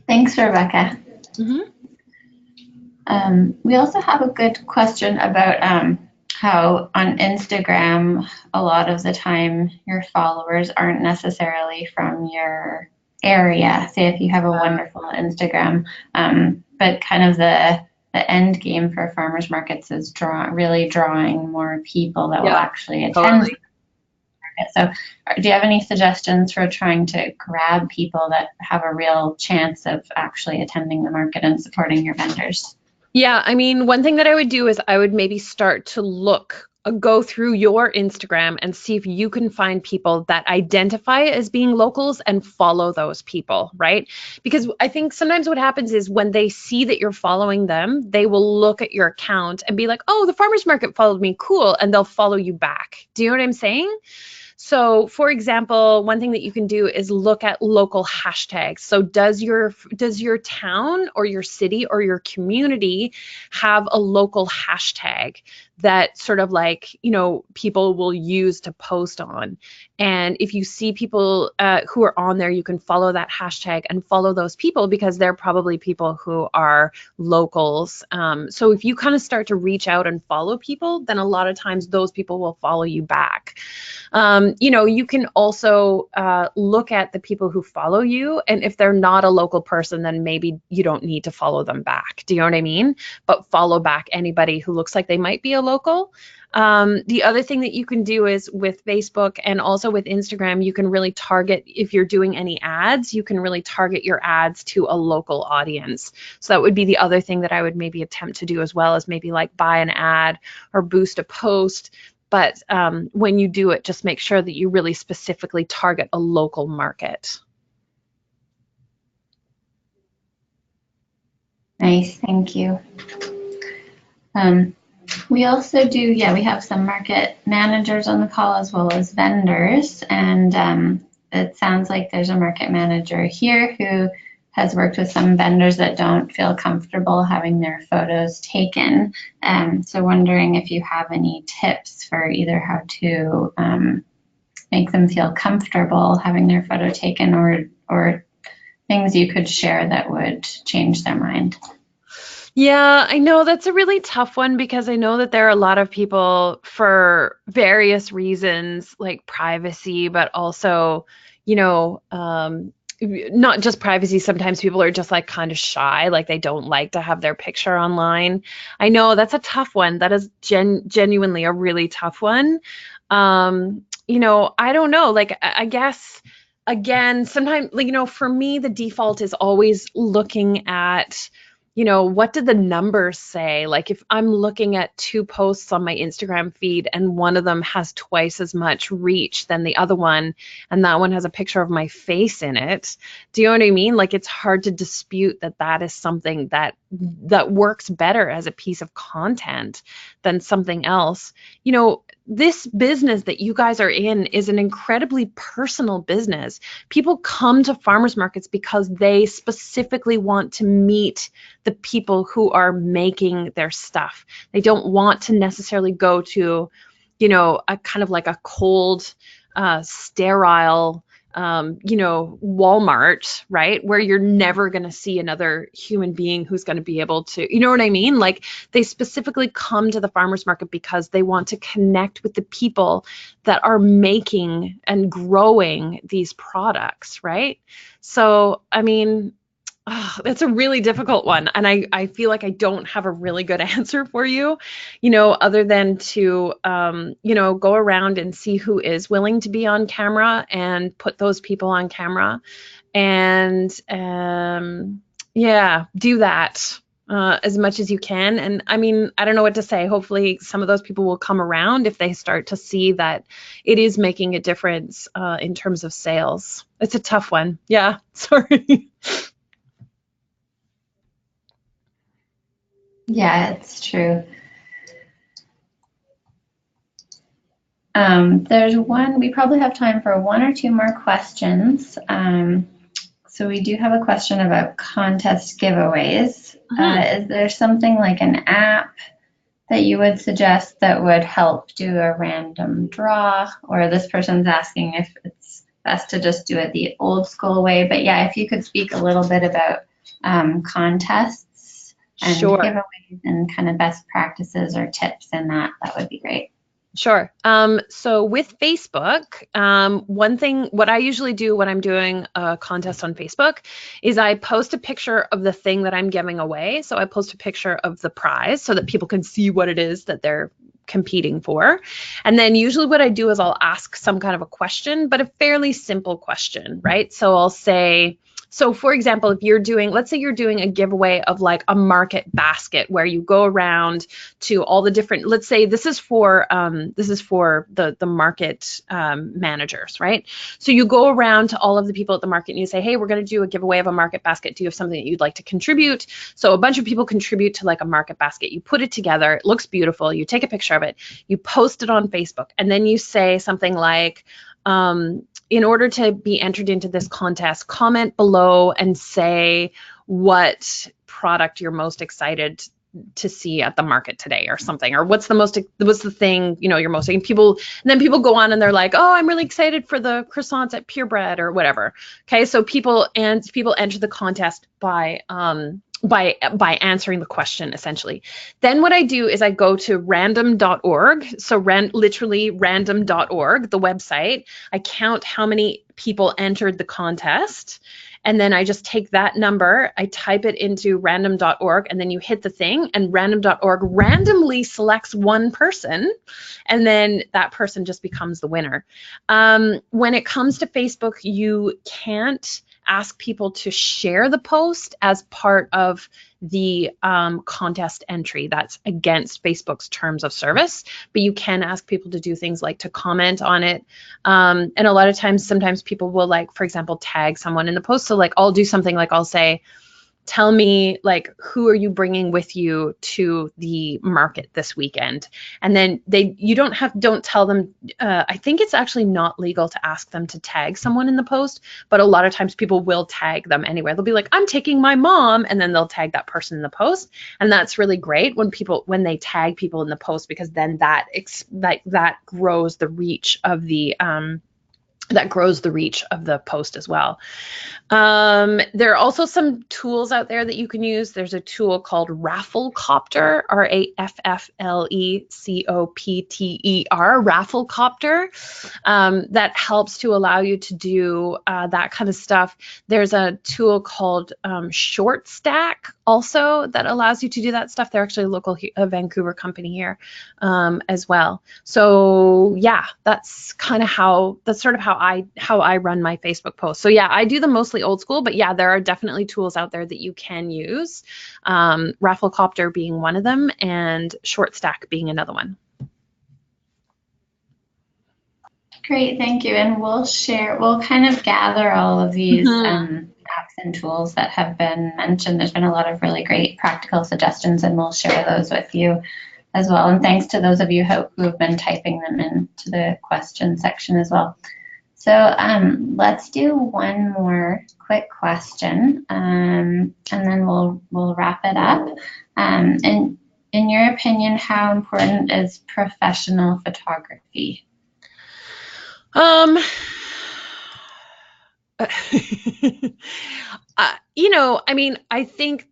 Thanks, Rebecca. Mm-hmm. We also have a good question about how on Instagram, a lot of the time your followers aren't necessarily from your area. Say if you have a wonderful Instagram, but kind of the end game for farmers markets is really drawing more people that will actually attend. Totally. So do you have any suggestions for trying to grab people that have a real chance of actually attending the market and supporting your vendors? Yeah, I mean, one thing that I would do is I would maybe start to go through your Instagram and see if you can find people that identify as being locals and follow those people, right? Because I think sometimes what happens is when they see that you're following them, they will look at your account and be like, oh, the farmer's market followed me, cool, and they'll follow you back. Do you know what I'm saying? So for example, one thing that you can do is look at local hashtags. So does your town or your city or your community have a local hashtag that sort of like, people will use to post on. And if you see people who are on there, you can follow that hashtag and follow those people, because they're probably people who are locals. So if you kind of start to reach out and follow people, then a lot of times those people will follow you back. You can also look at the people who follow you, and if they're not a local person, then maybe you don't need to follow them back. Do you know what I mean? But follow back anybody who looks like they might be a local. The other thing that you can do is with Facebook and also with Instagram, you can really target, if you're doing any ads, you can really target your ads to a local audience. So that would be the other thing that I would maybe attempt to do, as well as maybe like buy an ad or boost a post. But when you do it, just make sure that you really specifically target a local market. Nice, thank you. We also do, we have some market managers on the call as well as vendors. And it sounds like there's a market manager here who has worked with some vendors that don't feel comfortable having their photos taken. So wondering if you have any tips for either how to make them feel comfortable having their photo taken, or things you could share that would change their mind. Yeah, I know that's a really tough one, because I know that there are a lot of people, for various reasons, like privacy, but also, not just privacy. Sometimes people are just like kind of shy, like they don't like to have their picture online. I know that's a tough one. That is genuinely a really tough one. I don't know, like I guess, again, sometimes, like, for me, the default is always looking at, what did the numbers say? Like if I'm looking at 2 posts on my Instagram feed and one of them has twice as much reach than the other one, and that one has a picture of my face in it, do you know what I mean? Like it's hard to dispute that that is something that works better as a piece of content than something else. This business that you guys are in is an incredibly personal business. People come to farmers markets because they specifically want to meet the people who are making their stuff. They don't want to necessarily go to, a kind of like a cold, sterile, Walmart, right? Where you're never going to see another human being who's going to be able to, you know what I mean? Like they specifically come to the farmers market because they want to connect with the people that are making and growing these products, right? So, I mean, that's a really difficult one. And I feel like I don't have a really good answer for you, other than to, go around and see who is willing to be on camera and put those people on camera. And do that as much as you can. And I mean, I don't know what to say. Hopefully some of those people will come around if they start to see that it is making a difference in terms of sales. It's a tough one. Yeah, sorry. Yeah, it's true. We probably have time for 1 or 2 more questions. So we do have a question about contest giveaways. Is there something like an app that you would suggest that would help do a random draw? Or this person's asking if it's best to just do it the old school way. But yeah, if you could speak a little bit about contests and giveaways and kind of best practices or tips in that would be great. Sure. So with Facebook, one thing, what I usually do when I'm doing a contest on Facebook is I post a picture of the thing that I'm giving away. So I post a picture of the prize so that people can see what it is that they're competing for. And then usually what I do is I'll ask some kind of a question, but a fairly simple question, right? So I'll say, so for example, if you're doing, let's say you're doing a giveaway of like a market basket where you go around to all the different, let's say this is for the market managers, right? So you go around to all of the people at the market and you say, hey, we're going to do a giveaway of a market basket. Do you have something that you'd like to contribute? So a bunch of people contribute to like a market basket. You put it together. It looks beautiful. You take a picture of it. You post it on Facebook. And then you say something like, in order to be entered into this contest, comment below and say what product you're most excited to see at the market today or something, or what's the thing, you're most, and then people go on and they're like, oh, I'm really excited for the croissants at Purebred or whatever. Okay. So people enter the contest by answering the question, essentially. Then what I do is I go to random.org. So literally random.org, the website. I count how many people entered the contest. And then I just take that number, I type it into random.org, and then you hit the thing, and random.org randomly selects one person, and then that person just becomes the winner. When it comes to Facebook, you can't ask people to share the post as part of the contest entry. That's against Facebook's terms of service, but you can ask people to do things like to comment on it. And a lot of times, sometimes people will, like, for example, tag someone in the post. So like I'll do something like I'll say, tell me, like, who are you bringing with you to the market this weekend? And then don't tell them, I think it's actually not legal to ask them to tag someone in the post, but a lot of times people will tag them anyway. They'll be like, I'm taking my mom, and then they'll tag that person in the post. And that's really great when they tag people in the post, because then that grows the reach of the post as well. There are also some tools out there that you can use. There's a tool called Rafflecopter, Rafflecopter, that helps to allow you to do that kind of stuff. There's a tool called Short Stack also that allows you to do that stuff. They're actually a local Vancouver company here as well. So yeah, that's sort of how I run my Facebook posts. So yeah, I do them mostly old school, but yeah, there are definitely tools out there that you can use. Rafflecopter being one of them, and Short Stack being another one. Great, thank you. And we'll kind of gather all of these apps and tools that have been mentioned. There's been a lot of really great practical suggestions, and we'll share those with you as well. And thanks to those of you who have been typing them into the question section as well. So let's do one more quick question, and then we'll wrap it up. And in your opinion, how important is professional photography? I think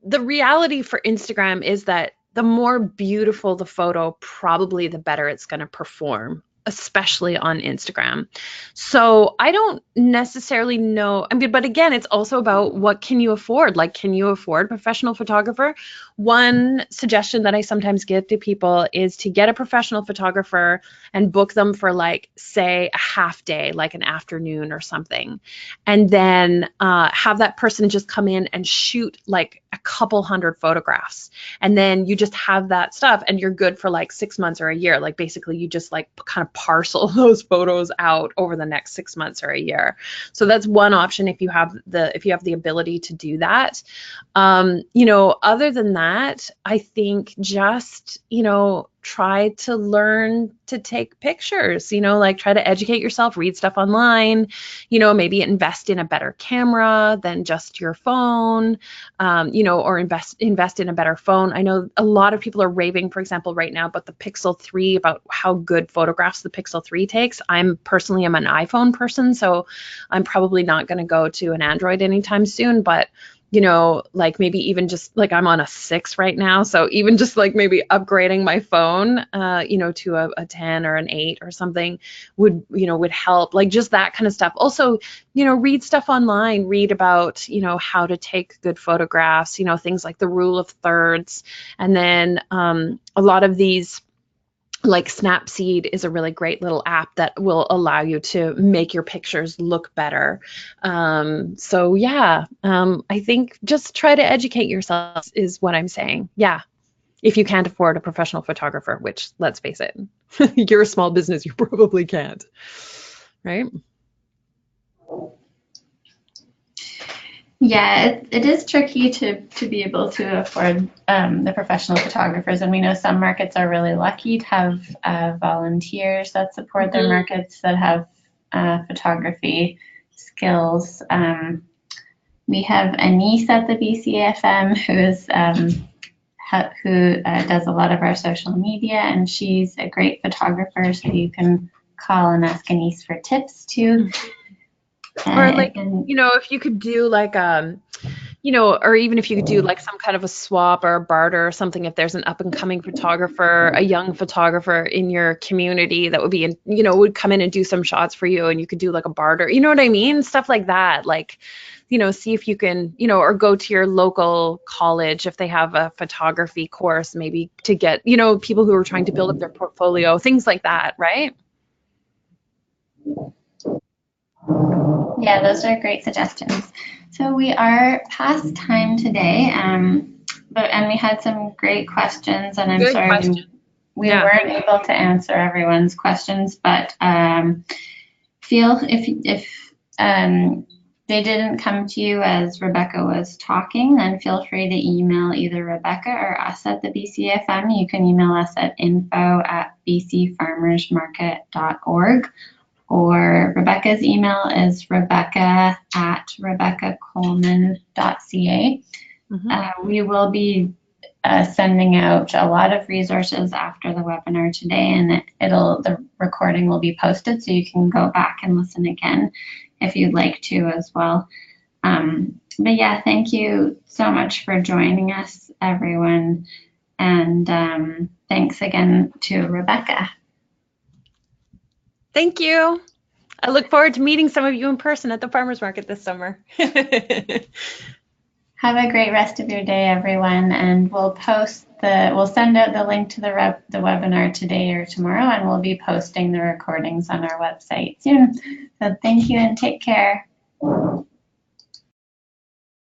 the reality for Instagram is that the more beautiful the photo, probably the better it's going to perform, especially on Instagram. So I don't necessarily know. But again, it's also about what can you afford? Like, can you afford a professional photographer? One suggestion that I sometimes give to people is to get a professional photographer and book them for, like, say, a half day, like an afternoon or something. And then have that person just come in and shoot like a couple hundred photographs. And then you just have that stuff and you're good for like 6 months or a year. Like basically you just like kind of parcel those photos out over the next 6 months or a year. So that's one option if you have the ability to do that. Other than that, I think just, try to learn to take pictures, like try to educate yourself, read stuff online, maybe invest in a better camera than just your phone, or invest in a better phone. I know a lot of people are raving, for example, right now about the Pixel 3, about how good photographs the Pixel 3 takes. I'm personally an iPhone person, so I'm probably not going to go to an Android anytime soon, but like maybe even just like I'm on a 6 right now. So even just like maybe upgrading my phone, to a 10 or an 8 or something would help, like just that kind of stuff. Also, read stuff online, read about, how to take good photographs, things like the rule of thirds. And then a lot of these, like Snapseed is a really great little app that will allow you to make your pictures look better. So yeah, I think just try to educate yourself is what I'm saying. Yeah. If you can't afford a professional photographer, which, let's face it, you're a small business, you probably can't, right? Yeah, it is tricky to be able to afford the professional photographers, and we know some markets are really lucky to have volunteers that support their markets that have photography skills. We have Anise at the BCAFM who who does a lot of our social media, and she's a great photographer, so you can call and ask Anise for tips too. Or like, if you could do like or even if you could do like some kind of a swap or a barter or something, if there's an up and coming photographer, a young photographer in your community that would be would come in and do some shots for you, and you could do like a barter, you know what I mean? Stuff like that. Like, see if you can, or go to your local college if they have a photography course, maybe to get, people who are trying to build up their portfolio, things like that, right? Yeah, those are great suggestions. So we are past time today, and we had some great questions, and I'm Good sorry question. we Yeah. weren't able to answer everyone's questions, but feel if they didn't come to you as Rebecca was talking, then feel free to email either Rebecca or us at the BCAFM. You can email us at info@bcfarmersmarket.org. Or Rebecca's email is rebecca@rebeccacoleman.ca. We will be sending out a lot of resources after the webinar today, and the recording will be posted, so you can go back and listen again if you'd like to as well. But yeah, thank you so much for joining us, everyone, and thanks again to Rebecca. Thank you. I look forward to meeting some of you in person at the farmers market this summer. Have a great rest of your day, everyone, and we'll send out the link to the webinar today or tomorrow, and we'll be posting the recordings on our website soon. So thank you and take care.